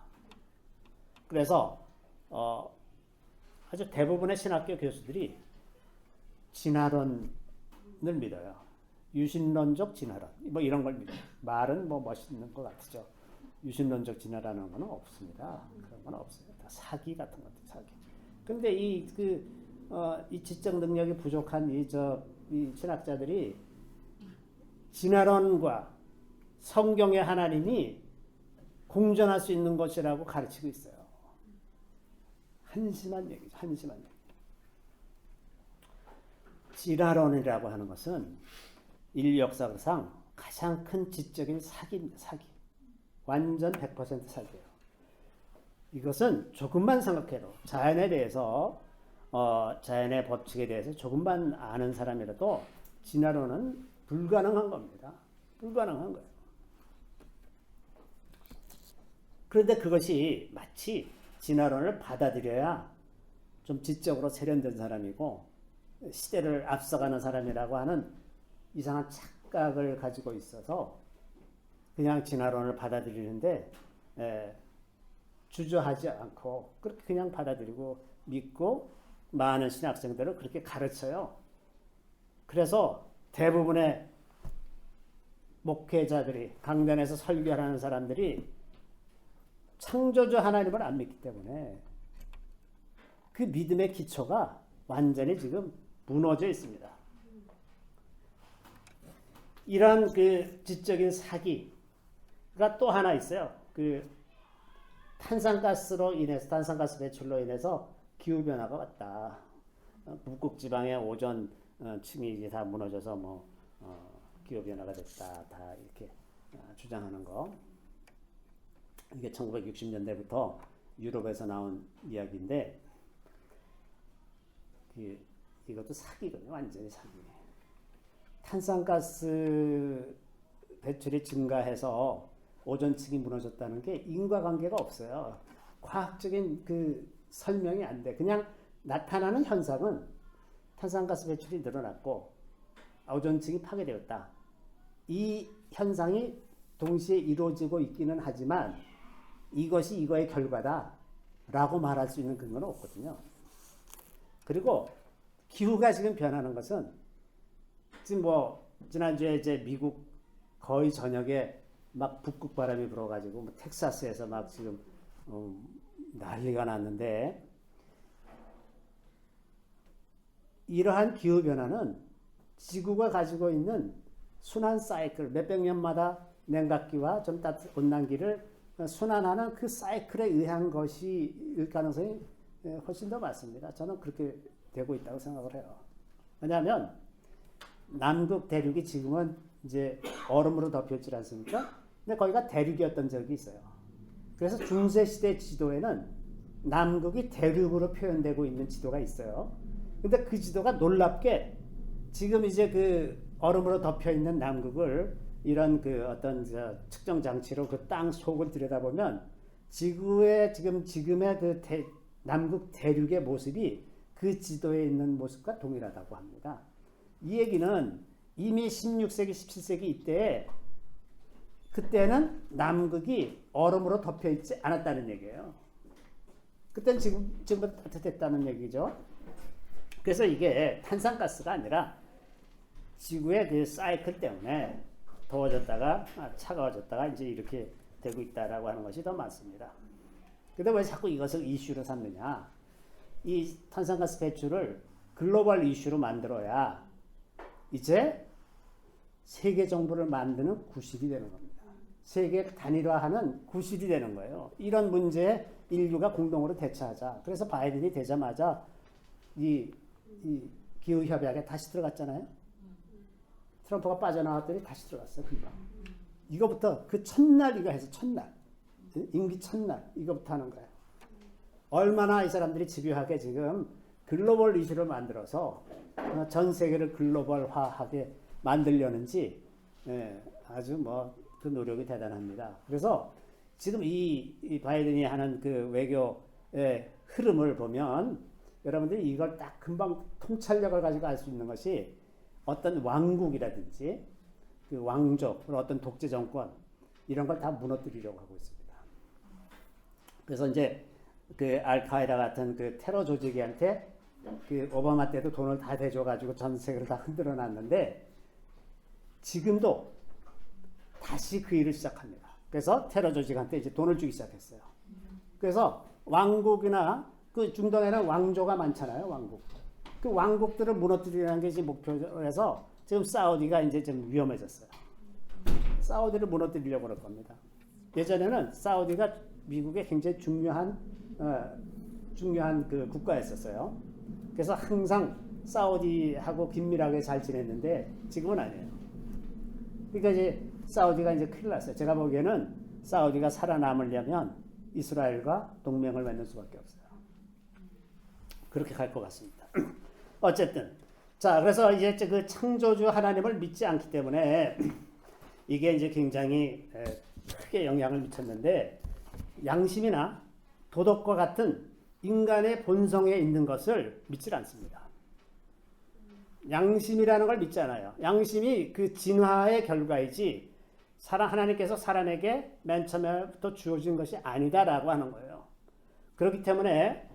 그래서 아주 대부분의 신학교 교수들이 진화론을 믿어요. 유신론적 진화론 뭐 이런 걸 믿어요. 말은 뭐 멋있는 것 같죠. 유신론적 진화라는 건 없습니다. 그런 건 없어요. 다 사기 같은 것들 사기. 근데 이 지적 능력이 부족한 이 신학자들이 진화론과 성경의 하나님이 공존할 수 있는 것이라고 가르치고 있어요. 한심한 얘기죠. 한심한 얘기. 진화론이라고 하는 것은 인류 역사상 가장 큰 지적인 사기입니다. 사기. 완전 100% 사기예요. 이것은 조금만 생각해도 자연에 대해서 자연의 법칙에 대해서 조금만 아는 사람이라도 진화론은 불가능한 겁니다. 불가능한 거예요. 그런데 그것이 마치 진화론을 받아들여야 좀 지적으로 세련된 사람이고 시대를 앞서가는 사람이라고 하는 이상한 착각을 가지고 있어서 그냥 진화론을 받아들이는데 주저하지 않고 그렇게 그냥 받아들이고 믿고 많은 신학생들을 그렇게 가르쳐요. 그래서 대부분의 목회자들이 강단에서 설교하는 사람들이 창조주 하나님을 안 믿기 때문에 그 믿음의 기초가 완전히 지금 무너져 있습니다. 이런 그 지적인 사기가 또 하나 있어요. 그 탄산가스 배출로 인해서 기후 변화가 왔다. 북극 지방의 오존 층이 이제 다 무너져서 기후 변화가 됐다. 다 이렇게 주장하는 거. 이게 1960년대부터 유럽에서 나온 이야기인데 이것도 사기거든요. 완전히 사기. 탄산가스 배출이 증가해서 오존층이 무너졌다는 게 인과관계가 없어요. 과학적인 그 설명이 안 돼. 그냥 나타나는 현상은 탄산가스 배출이 늘어났고 오존층이 파괴되었다. 이 현상이 동시에 이루어지고 있기는 하지만 이것이 이거의 결과다라고 말할 수 있는 근거는 없거든요. 그리고 기후가 지금 변하는 것은 지금 지난주에 이제 미국 거의 저녁에 막 북극 바람이 불어가지고 텍사스에서 막 지금 난리가 났는데 이러한 기후 변화는 지구가 가지고 있는 순환 사이클 몇백 년마다 냉각기와 좀 따뜻한 온난기를 순환하는 그 사이클에 의한 것일 가능성이 훨씬 더 많습니다. 저는 그렇게 되고 있다고 생각을 해요. 왜냐하면 남극 대륙이 지금은 이제 얼음으로 덮였지 않습니까? 근데 거기가 대륙이었던 적이 있어요. 그래서 중세시대 지도에는 남극이 대륙으로 표현되고 있는 지도가 있어요. 근데 그 지도가 놀랍게 지금 이제 그 얼음으로 덮여 있는 남극을 이런 그 어떤 측정 장치로 그 땅 속을 들여다보면 지구의 지금의 그 남극 대륙의 모습이 그 지도에 있는 모습과 동일하다고 합니다. 이 얘기는 이미 16세기, 17세기 이때에 그때는 남극이 얼음으로 덮여 있지 않았다는 얘기예요. 그때는 지금보다 따뜻했다는 얘기죠. 그래서 이게 탄산가스가 아니라 지구의 그 사이클 때문에 더워졌다가 차가워졌다가 이제 이렇게 되고 있다라고 하는 것이 더 많습니다. 근데 왜 자꾸 이것을 이슈로 삼느냐? 이 탄산가스 배출을 글로벌 이슈로 만들어야 이제 세계 정부를 만드는 구실이 되는 겁니다. 세계 단일화하는 구실이 되는 거예요. 이런 문제에 인류가 공동으로 대처하자. 그래서 바이든이 되자마자 이 기후 협약에 다시 들어갔잖아요. 트럼프가 빠져나왔더니 다시 들어갔어요. 금방. 이거부터 그 첫날 이거 해서 첫날 임기 첫날 이거부터 하는 거예요. 얼마나 이 사람들이 집요하게 지금 글로벌 이슈를 만들어서 전 세계를 글로벌화하게 만들려는지 아주 그 노력이 대단합니다. 그래서 지금 이 바이든이 하는 그 외교의 흐름을 보면 여러분들이 이걸 딱 금방 통찰력을 가지고 알 수 있는 것이 어떤 왕국이라든지 그 왕족, 어떤 독재 정권 이런 걸 다 무너뜨리려고 하고 있습니다. 그래서 이제 그 알카에다 같은 그 테러 조직한테 그 오바마 때도 돈을 다 대줘가지고 전 세계를 다 흔들어 놨는데 지금도 다시 그 일을 시작합니다. 그래서 테러 조직한테 이제 돈을 주기 시작했어요. 그래서 왕국이나 그 중동에는 왕조가 많잖아요. 왕국. 그 왕국들을 무너뜨리는 게 지금 목표라서 지금 사우디가 이제 좀 위험해졌어요. 사우디를 무너뜨리려고 그럴 겁니다. 예전에는 사우디가 미국의 굉장히 중요한 그 국가였었어요. 그래서 항상 사우디하고 긴밀하게 잘 지냈는데 지금은 아니에요. 그러니까 이제 사우디가 이제 큰일 났어요. 제가 보기에는 사우디가 살아남으려면 이스라엘과 동맹을 맺는 수밖에 없어요. 그렇게 갈 것 같습니다. 어쨌든 자, 그래서 이제 그 창조주 하나님을 믿지 않기 때문에 이게 이제 굉장히 크게 영향을 미쳤는데 양심이나 도덕과 같은 인간의 본성에 있는 것을 믿지 않습니다. 양심이라는 걸 믿지 않아요. 양심이 그 진화의 결과이지 하나님께서 사람에게 맨 처음부터 주어진 것이 아니다라고 하는 거예요. 그렇기 때문에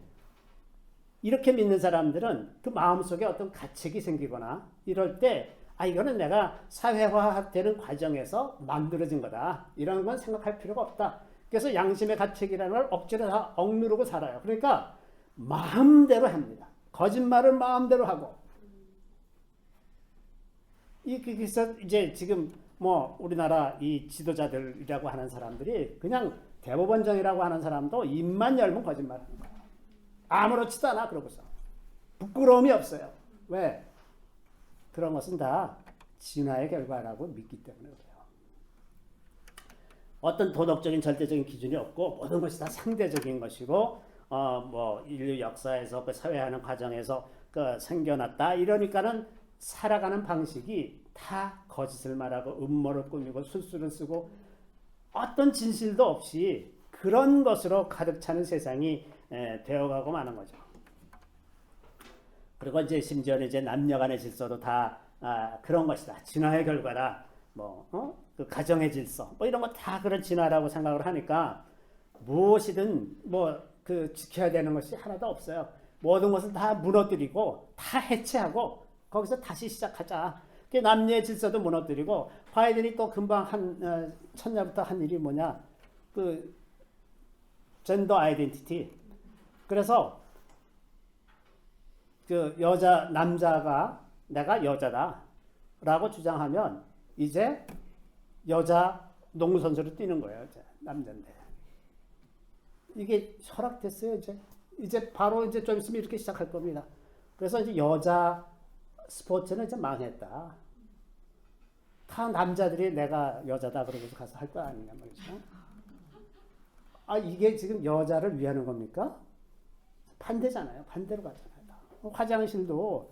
이렇게 믿는 사람들은 그 마음속에 어떤 가책이 생기거나 이럴 때 이거는 내가 사회화되는 과정에서 만들어진 거다. 이런 건 생각할 필요가 없다. 그래서 양심의 가책이라는 걸 억지로 다 억누르고 살아요. 그러니까 마음대로 합니다. 거짓말을 마음대로 하고. 그래서 이제 지금 뭐 우리나라 이 지도자들이라고 하는 사람들이 그냥 대법원장이라고 하는 사람도 입만 열면 거짓말하는 거예요. 아무렇지도 않아 그러고서 부끄러움이 없어요. 왜? 그런 것은 다 진화의 결과라고 믿기 때문에 그래요. 어떤 도덕적인 절대적인 기준이 없고 모든 것이 다 상대적인 것이고 뭐 인류 역사에서 그 사회하는 과정에서 그 생겨났다 이러니까는 살아가는 방식이 다 거짓을 말하고 음모를 꾸미고 술수를 쓰고 어떤 진실도 없이 그런 것으로 가득 차는 세상이 되어가고 마는 거죠. 그리고 이제 심지어 이제 남녀간의 질서도 다 그런 것이다. 진화의 결과다. 그 가정의 질서, 이런 거 다 그런 진화라고 생각을 하니까 무엇이든 그 지켜야 되는 것이 하나도 없어요. 모든 것을 다 무너뜨리고 다 해체하고 거기서 다시 시작하자. 남녀의 질서도 무너뜨리고 바이든이 또 금방 첫날부터 한 일이 뭐냐? 그 젠더 아이덴티티. 그래서 그 남자가 내가 여자다라고 주장하면 이제 여자 농구 선수로 뛰는 거예요. 이제 남자인데 이게 허락됐어요. 이제 바로 이제 좀 있으면 이렇게 시작할 겁니다. 그래서 이제 여자 스포츠는 이제 망했다. 다 남자들이 내가 여자다 그러고서 가서 할 거 아니냐 말이죠. 이게 지금 여자를 위하는 겁니까? 반대잖아요. 반대로 가잖아요. 화장실도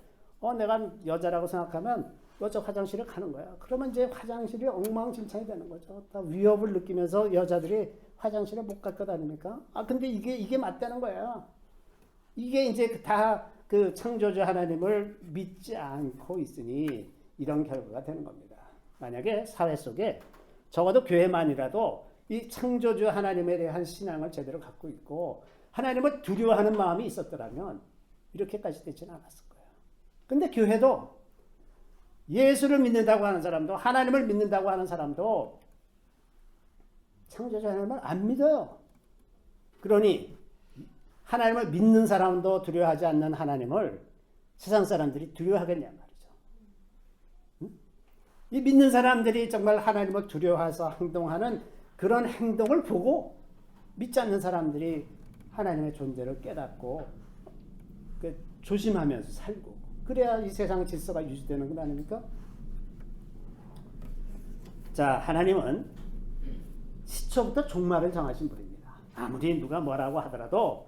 내가 여자라고 생각하면 여자 화장실에 가는 거야. 그러면 이제 화장실이 엉망진창이 되는 거죠. 다 위협을 느끼면서 여자들이 화장실에 못 갈 것 아닙니까? 근데 이게 맞다는 거야. 이게 이제 다 그 창조주 하나님을 믿지 않고 있으니 이런 결과가 되는 겁니다. 만약에 사회 속에 적어도 교회만이라도 이 창조주 하나님에 대한 신앙을 제대로 갖고 있고 하나님을 두려워하는 마음이 있었더라면 이렇게까지 되지는 않았을 거예요. 근데 교회도 예수를 믿는다고 하는 사람도 하나님을 믿는다고 하는 사람도 창조주 하나님을 안 믿어요. 그러니 하나님을 믿는 사람도 두려워하지 않는 하나님을 세상 사람들이 두려워하겠냐 말이죠. 이 믿는 사람들이 정말 하나님을 두려워해서 행동하는 그런 행동을 보고 믿지 않는 사람들이 하나님의 존재를 깨닫고 조심하면서 살고 그래야 이 세상 질서가 유지되는 것 아닙니까? 자, 하나님은 시초부터 종말을 정하신 분입니다. 아무리 누가 뭐라고 하더라도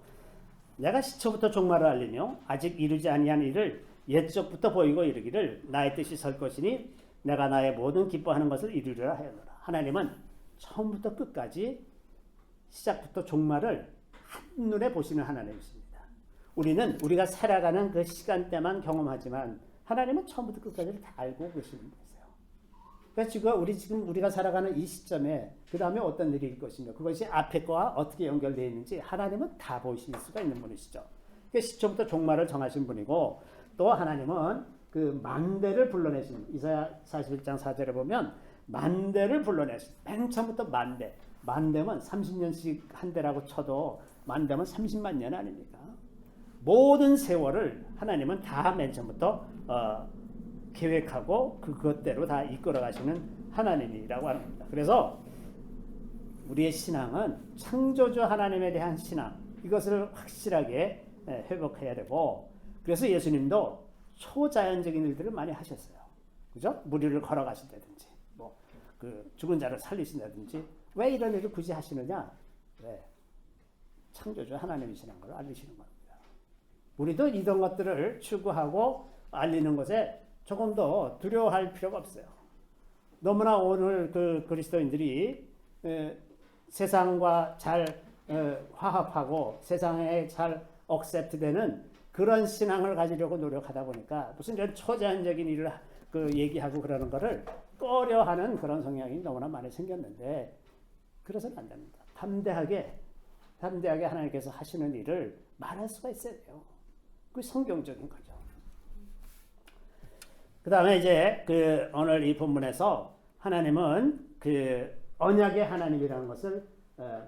내가 시초부터 종말을 알리며 아직 이루지 아니한 일을 옛적부터 보이고 이르기를 나의 뜻이 설 것이니 내가 나의 모든 기뻐하는 것을 이루리라 하였노라. 하나님은 처음부터 끝까지 시작부터 종말을 한눈에 보시는 하나님이십니다. 우리가 살아가는 그 시간대만 경험하지만 하나님은 처음부터 끝까지 다 알고 계시는 분이세요. 그래서 우리가 살아가는 이 시점에 그 다음에 어떤 일이 있을 것이며 그것이 앞에 거와 어떻게 연결되어 있는지 하나님은 다 보실 수가 있는 분이시죠. 그 시초부터 종말을 정하신 분이고 또 하나님은 그 만대를 불러내신 이사야 41장 4절에 보면 만대를 불러내신 맨 처음부터 만대면 30년씩 한 대라고 쳐도 만대면 30만 년 아닙니까? 모든 세월을 하나님은 다 맨 처음부터 계획하고 그것대로 다 이끌어 가시는 하나님이라고 하는 겁니다. 그래서 우리의 신앙은 창조주 하나님에 대한 신앙 이것을 확실하게 회복해야 되고 그래서 예수님도 초자연적인 일들을 많이 하셨어요. 그죠? 무리를 걸어가신다든지 뭐 그 죽은 자를 살리신다든지 왜 이런 일을 굳이 하시느냐? 왜? 창조주 하나님이시라는 걸 알리시는 겁니다. 우리도 이런 것들을 추구하고 알리는 것에 조금 더 두려워할 필요가 없어요. 너무나 오늘 그 그리스도인들이 세상과 잘 화합하고 세상에 잘 억셉트되는 그런 신앙을 가지려고 노력하다 보니까 무슨 이런 초자연적인 일을 그 얘기하고 그러는 거를 꺼려하는 그런 성향이 너무나 많이 생겼는데 그래서는 안 됩니다. 담대하게 하나님께서 하시는 일을 말할 수가 있어야 돼요. 그게 성경적인 거죠. 그 다음에 이제 그 오늘 이 본문에서 하나님은 그 언약의 하나님이라는 것을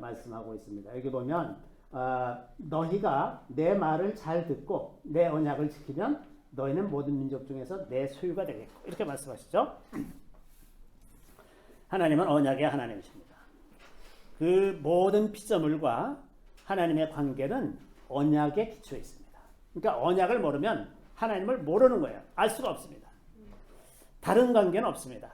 말씀하고 있습니다. 여기 보면 너희가 내 말을 잘 듣고 내 언약을 지키면 너희는 모든 민족 중에서 내 소유가 되겠고 이렇게 말씀하시죠. 하나님은 언약의 하나님이십니다. 그 모든 피조물과 하나님의 관계는 언약에 기초해 있습니다. 그러니까 언약을 모르면 하나님을 모르는 거예요. 알 수가 없습니다. 다른 관계는 없습니다.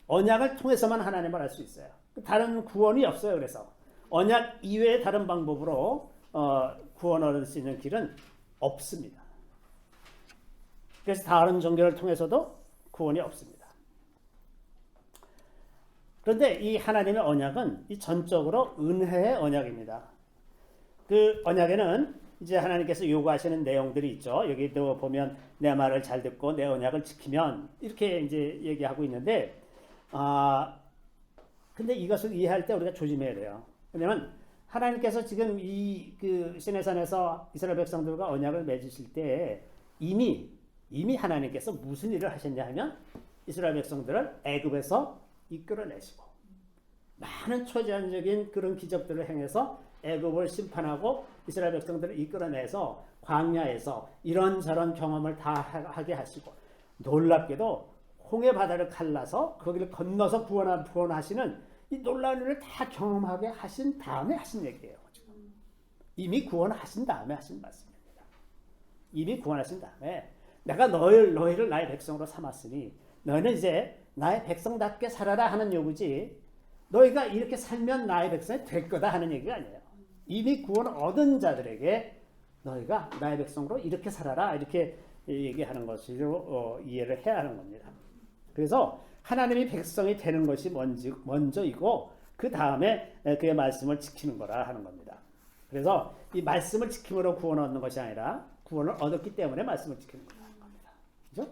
언약을 통해서만 하나님을 알 수 있어요. 다른 구원이 없어요. 그래서 언약 이외의 다른 방법으로 구원 얻을 수 있는 길은 없습니다. 그래서 다른 종교를 통해서도 구원이 없습니다. 그런데 이 하나님의 언약은 이 전적으로 은혜의 언약입니다. 그 언약에는 이제 하나님께서 요구하시는 내용들이 있죠. 여기도 보면 내 말을 잘 듣고 내 언약을 지키면 이렇게 이제 얘기하고 있는데 근데 이것을 이해할 때 우리가 조심해야 돼요. 왜냐하면 하나님께서 지금 이 그 시내산에서 이스라엘 백성들과 언약을 맺으실 때 이미 하나님께서 무슨 일을 하셨냐 하면 이스라엘 백성들을 애굽에서 이끌어내시고 많은 초자연적인 그런 기적들을 행해서 애굽을 심판하고 이스라엘 백성들을 이끌어내서 광야에서 이런저런 경험을 다 하게 하시고 놀랍게도 홍해 바다를 갈라서 거기를 건너서 구원하시는 이 놀라운 일을 다 경험하게 하신 다음에 하신 얘기예요. 지금. 이미 구원하신 다음에 하신 말씀입니다. 이미 구원하신 다음에 내가 너희를 나의 백성으로 삼았으니 너희는 이제 나의 백성답게 살아라 하는 요구지 너희가 이렇게 살면 나의 백성이 될 거다 하는 얘기가 아니에요. 이미 구원 얻은 자들에게 너희가 나의 백성으로 이렇게 살아라 이렇게 얘기하는 것으로 이해를 해야 하는 겁니다. 그래서 하나님이 백성이 되는 것이 먼저이고 그 다음에 그의 말씀을 지키는 거라 하는 겁니다. 그래서 이 말씀을 지킴으로 구원을 얻는 것이 아니라 구원을 얻었기 때문에 말씀을 지키는 거라는 겁니다. 그렇죠?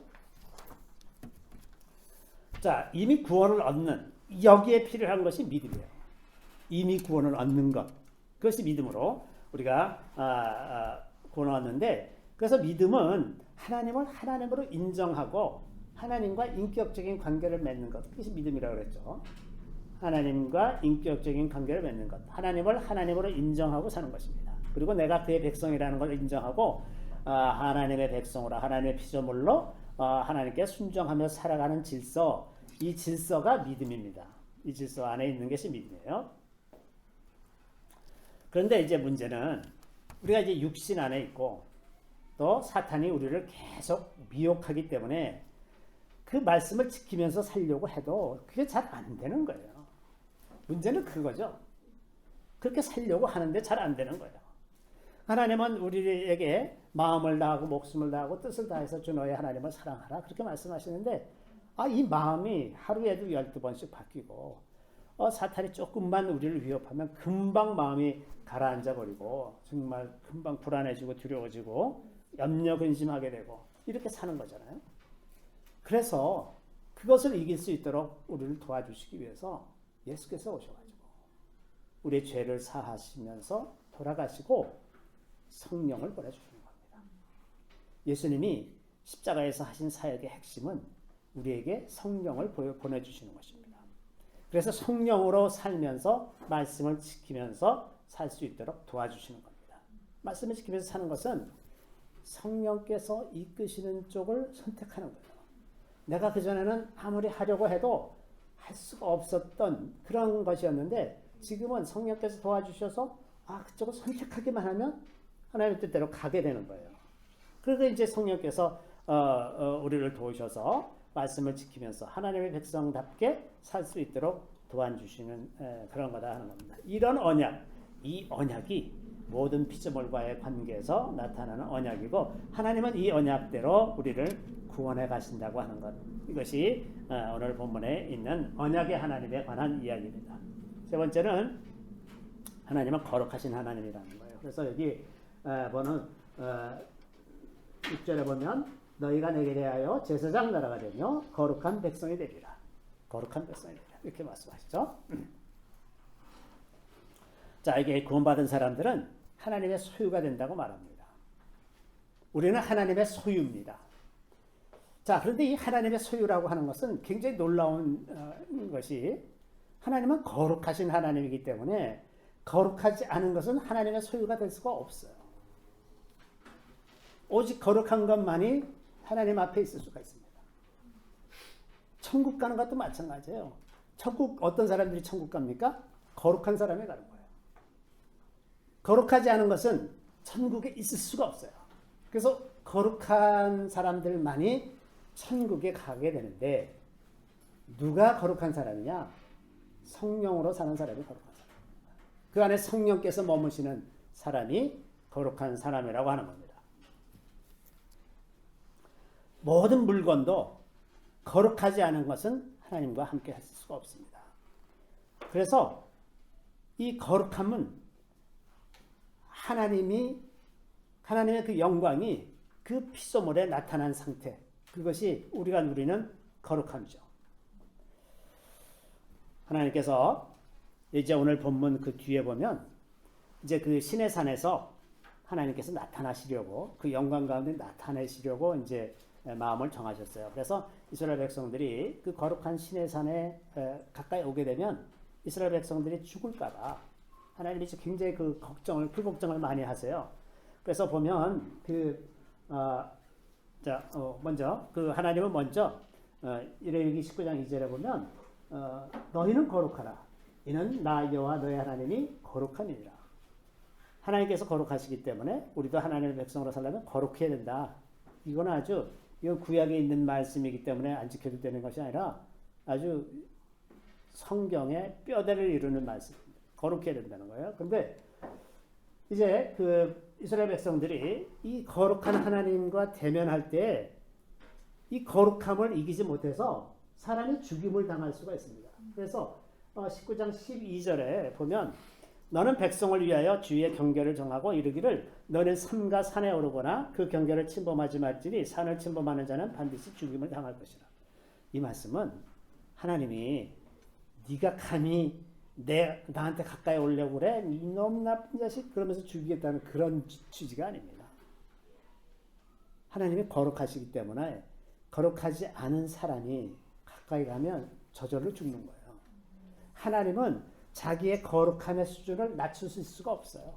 자, 이미 구원을 얻는 여기에 필요한 것이 믿음이에요. 이미 구원을 얻는 것 그것이 믿음으로 우리가 구원을 얻는데 그래서 믿음은 하나님을 하나님으로 인정하고 하나님과 인격적인 관계를 맺는 것 그것이 믿음이라고 그랬죠. 하나님과 인격적인 관계를 맺는 것 하나님을 하나님으로 인정하고 사는 것입니다. 그리고 내가 그의 백성이라는 걸 인정하고 하나님의 백성으로 하나님의 피조물로 하나님께 순종하며 살아가는 질서 이 질서가 믿음입니다. 이 질서 안에 있는 것이 믿음이에요. 그런데 이제 문제는 우리가 이제 육신 안에 있고 또 사탄이 우리를 계속 미혹하기 때문에 그 말씀을 지키면서 살려고 해도 그게 잘 안 되는 거예요. 문제는 그거죠. 그렇게 살려고 하는데 잘 안 되는 거예요. 하나님은 우리에게 마음을 다하고 목숨을 다하고 뜻을 다해서 주 너의 하나님을 사랑하라 그렇게 말씀하시는데 이 마음이 하루에도 12번씩 바뀌고 사탄이 조금만 우리를 위협하면 금방 마음이 가라앉아 버리고 정말 금방 불안해지고 두려워지고 염려 근심하게 되고 이렇게 사는 거잖아요. 그래서 그것을 이길 수 있도록 우리를 도와주시기 위해서 예수께서 오셔가지고 우리의 죄를 사하시면서 돌아가시고 성령을 보내주시는 겁니다. 예수님이 십자가에서 하신 사역의 핵심은 우리에게 성령을 보내주시는 것입니다. 그래서 성령으로 살면서 말씀을 지키면서 살 수 있도록 도와주시는 겁니다. 말씀을 지키면서 사는 것은 성령께서 이끄시는 쪽을 선택하는 거예요. 내가 그전에는 아무리 하려고 해도 할 수가 없었던 그런 것이었는데 지금은 성령께서 도와주셔서 그쪽을 선택하기만 하면 하나님의 뜻대로 가게 되는 거예요. 그래서 이제 성령께서 우리를 도우셔서 말씀을 지키면서 하나님의 백성답게 살 수 있도록 도와주시는 그런 거다 하는 겁니다. 이런 언약, 이 언약이 모든 피조물과의 관계에서 나타나는 언약이고 하나님은 이 언약대로 우리를 구원해 가신다고 하는 것. 이것이 오늘 본문에 있는 언약의 하나님에 관한 이야기입니다. 세 번째는 하나님은 거룩하신 하나님이라는 거예요. 그래서 여기 보는 6절에 보면 너희가 내게 대하여 제사장 나라가 되며 거룩한 백성이 되리라. 거룩한 백성이 되리라. 이렇게 말씀하시죠. 자, 이게 구원받은 사람들은 하나님의 소유가 된다고 말합니다. 우리는 하나님의 소유입니다. 자, 그런데 이 하나님의 소유라고 하는 것은 굉장히 놀라운 것이 하나님은 거룩하신 하나님이기 때문에 거룩하지 않은 것은 하나님의 소유가 될 수가 없어요. 오직 거룩한 것만이 하나님 앞에 있을 수가 있습니다. 천국 가는 것도 마찬가지예요. 천국 어떤 사람들이 천국 갑니까? 거룩한 사람이 가는 거예요. 거룩하지 않은 것은 천국에 있을 수가 없어요. 그래서 거룩한 사람들만이 천국에 가게 되는데 누가 거룩한 사람이냐? 성령으로 사는 사람이 거룩한 사람. 그 안에 성령께서 머무시는 사람이 거룩한 사람이라고 하는 겁니다. 모든 물건도 거룩하지 않은 것은 하나님과 함께 할 수가 없습니다. 그래서 이 거룩함은 하나님의 그 영광이 그 피조물에 나타난 상태, 그것이 우리가 누리는 거룩함이죠. 하나님께서 이제 오늘 본문 그 뒤에 보면 이제 그 신의 산에서 하나님께서 나타나시려고 그 영광 가운데 나타내시려고 이제 마음을 정하셨어요. 그래서 이스라엘 백성들이 그 거룩한 신의 산에 가까이 오게 되면 이스라엘 백성들이 죽을까봐 하나님이 굉장히 그 걱정을 많이 하세요. 그래서 보면 먼저 그 하나님은 먼저 레위기 19장 2절에 보면 너희는 거룩하라. 이는 나 여호와 너희 하나님이 거룩함이니라. 하나님께서 거룩하시기 때문에 우리도 하나님의 백성으로 살려면 거룩해야 된다. 이건 구약에 있는 말씀이기 때문에 안 지켜도 되는 것이 아니라 아주 성경의 뼈대를 이루는 말씀입니다. 거룩해야 된다는 거예요. 그런데 이제 그 이스라엘 백성들이 이 거룩한 하나님과 대면할 때 이 거룩함을 이기지 못해서 사람이 죽임을 당할 수가 있습니다. 그래서 19장 12절에 보면 너는 백성을 위하여 주의 경계를 정하고 이르기를 너는 삼가 산에 오르거나 그 경계를 침범하지 말지니 산을 침범하는 자는 반드시 죽임을 당할 것이라. 이 말씀은 하나님이 네가 감히 나한테 가까이 오려고 그래? 이놈 나쁜 자식 그러면서 죽이겠다는 그런 취지가 아닙니다. 하나님이 거룩하시기 때문에 거룩하지 않은 사람이 가까이 가면 저절로 죽는 거예요. 하나님은 자기의 거룩함의 수준을 낮출 수가 없어요.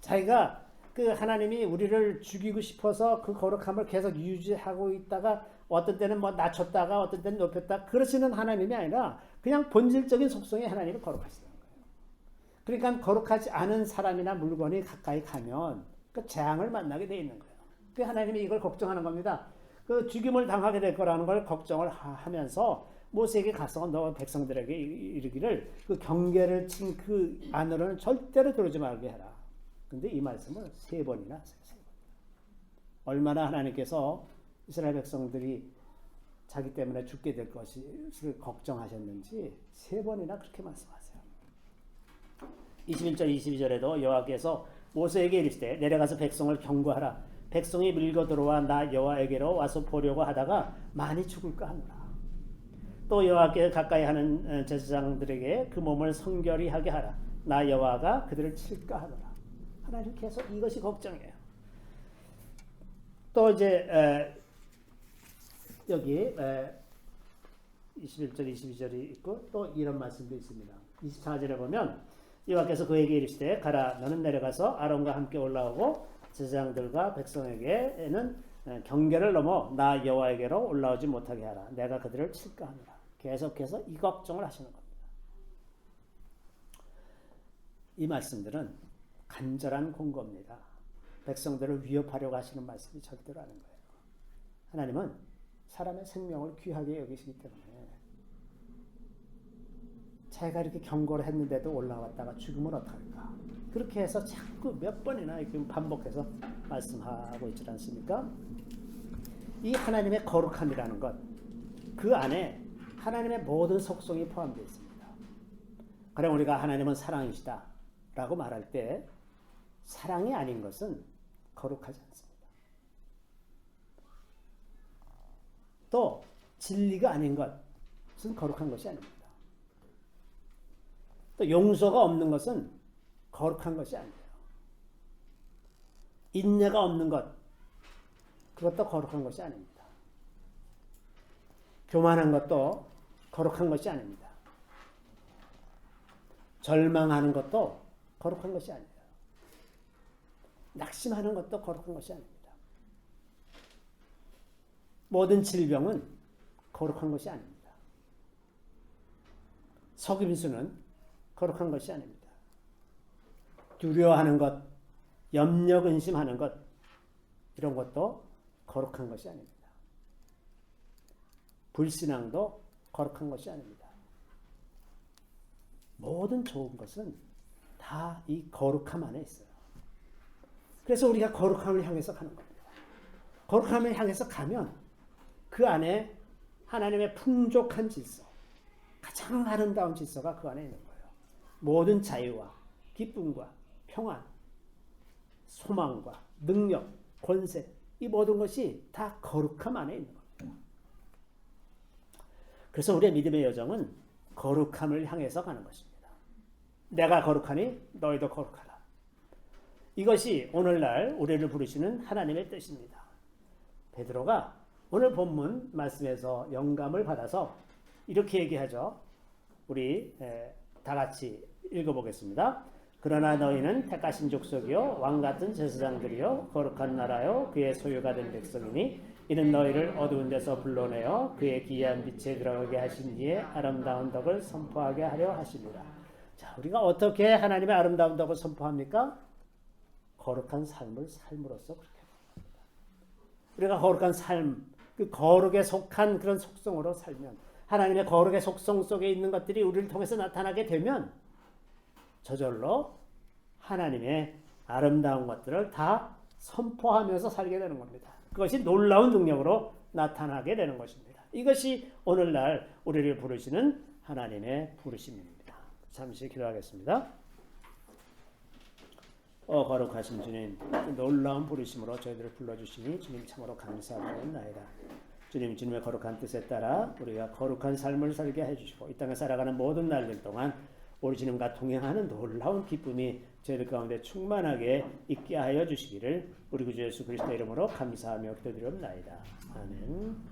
자기가 그 하나님이 우리를 죽이고 싶어서 그 거룩함을 계속 유지하고 있다가 어떤 때는 낮췄다가 어떤 때는 높였다 그러시는 하나님이 아니라 그냥 본질적인 속성이 하나님이 거룩하시는 거예요. 그러니까 거룩하지 않은 사람이나 물건이 가까이 가면 그 재앙을 만나게 돼 있는 거예요. 그 하나님이 이걸 걱정하는 겁니다. 그 죽임을 당하게 될 거라는 걸 걱정을 하면서 모세에게 가서 너 백성들에게 이르기를 그 경계를 친 그 안으로는 절대로 들어오지 말게 해라. 근데 이 말씀을 3번이나 하세요. 얼마나 하나님께서 이스라엘 백성들이 자기 때문에 죽게 될 것을 걱정하셨는지 3번이나 그렇게 말씀하세요. 21절 22절에도 여호와께서 모세에게 이르시되 내려가서 백성을 경고하라. 백성이 밀고 들어와 나 여호와에게로 와서 보려고 하다가 많이 죽을까 하노라. 또 여호와께 가까이 하는 제사장들에게 그 몸을 성결히 하게 하라. 나 여호와가 그들을 칠까 하노라. 하나님 계속 이것이 걱정이에요. 또 이제 여기 21절, 22절이 있고 또 이런 말씀도 있습니다. 24절에 보면 여호와께서 그에게 이르시되 가라 너는 내려가서 아론과 함께 올라오고 제사장들과 백성에게는 경계를 넘어 나 여호와에게로 올라오지 못하게 하라. 내가 그들을 칠까 하노라. 계속해서 이 걱정을 하시는 겁니다. 이 말씀들은 간절한 공고입니다. 백성들을 위협하려고 하시는 말씀이 절대로 아닌 거예요. 하나님은 사람의 생명을 귀하게 여기시기 때문에 자기가 이렇게 경고를 했는데도 올라왔다가 죽으면 어떡할까? 그렇게 해서 자꾸 몇 번이나 이렇게 반복해서 말씀하고 있지 않습니까? 이 하나님의 거룩함이라는 것, 그 안에 하나님의 모든 속성이 포함되어 있습니다. 그럼 우리가 하나님은 사랑이시다 라고 말할 때 사랑이 아닌 것은 거룩하지 않습니다. 또 진리가 아닌 것은 거룩한 것이 아닙니다. 또 용서가 없는 것은 거룩한 것이 아니에요. 인내가 없는 것, 그것도 거룩한 것이 아닙니다. 교만한 것도 거룩한 것이 아닙니다. 절망하는 것도 거룩한 것이 아니에요. 낙심하는 것도 거룩한 것이 아닙니다. 모든 질병은 거룩한 것이 아닙니다. 속임수는 거룩한 것이 아닙니다. 두려워하는 것, 염려 근심하는 것, 이런 것도 거룩한 것이 아닙니다. 불신앙도 거룩한 것이 아닙니다. 모든 좋은 것은 다 이 거룩함 안에 있어요. 그래서 우리가 거룩함을 향해서 가는 겁니다. 거룩함을 향해서 가면 그 안에 하나님의 풍족한 질서, 가장 아름다운 질서가 그 안에 있는 거예요. 모든 자유와 기쁨과 평안, 소망과 능력, 권세, 이 모든 것이 다 거룩함 안에 있는 겁니다. 그래서 우리의 믿음의 여정은 거룩함을 향해서 가는 것입니다. 내가 거룩하니 너희도 거룩하라. 이것이 오늘날 우리를 부르시는 하나님의 뜻입니다. 베드로가 오늘 본문 말씀에서 영감을 받아서 이렇게 얘기하죠. 우리 다 같이 읽어보겠습니다. 그러나 너희는 택하신 족속이요 왕같은 제사장들이요 거룩한 나라요 그의 소유가 된 백성이니 이는 너희를 어두운 데서 불러내어 그의 기이한 빛에 들어가게 하신 이의 아름다운 덕을 선포하게 하려 하십니다. 자, 우리가 어떻게 하나님의 아름다운 덕을 선포합니까? 거룩한 삶을 삶으로써 그렇게 합니다. 우리가 거룩한 삶, 그 거룩에 속한 그런 속성으로 살면 하나님의 거룩의 속성 속에 있는 것들이 우리를 통해서 나타나게 되면 저절로 하나님의 아름다운 것들을 다 선포하면서 살게 되는 겁니다. 그것이 놀라운 능력으로 나타나게 되는 것입니다. 이것이 오늘날 우리를 부르시는 하나님의 부르심입니다. 잠시 기도하겠습니다. 거룩하신 주님, 놀라운 부르심으로 저희들을 불러주시니 주님 참으로 감사하옵나이다. 주님, 주님의 거룩한 뜻에 따라 우리가 거룩한 삶을 살게 해주시고 이 땅에 살아가는 모든 날들 동안 우리 주님과 동행하는 놀라운 기쁨이 저희들 가운데 충만하게 있게 하여 주시기를 우리 구주 예수 그리스도 이름으로 감사하며 기도드리옵나이다. 아멘.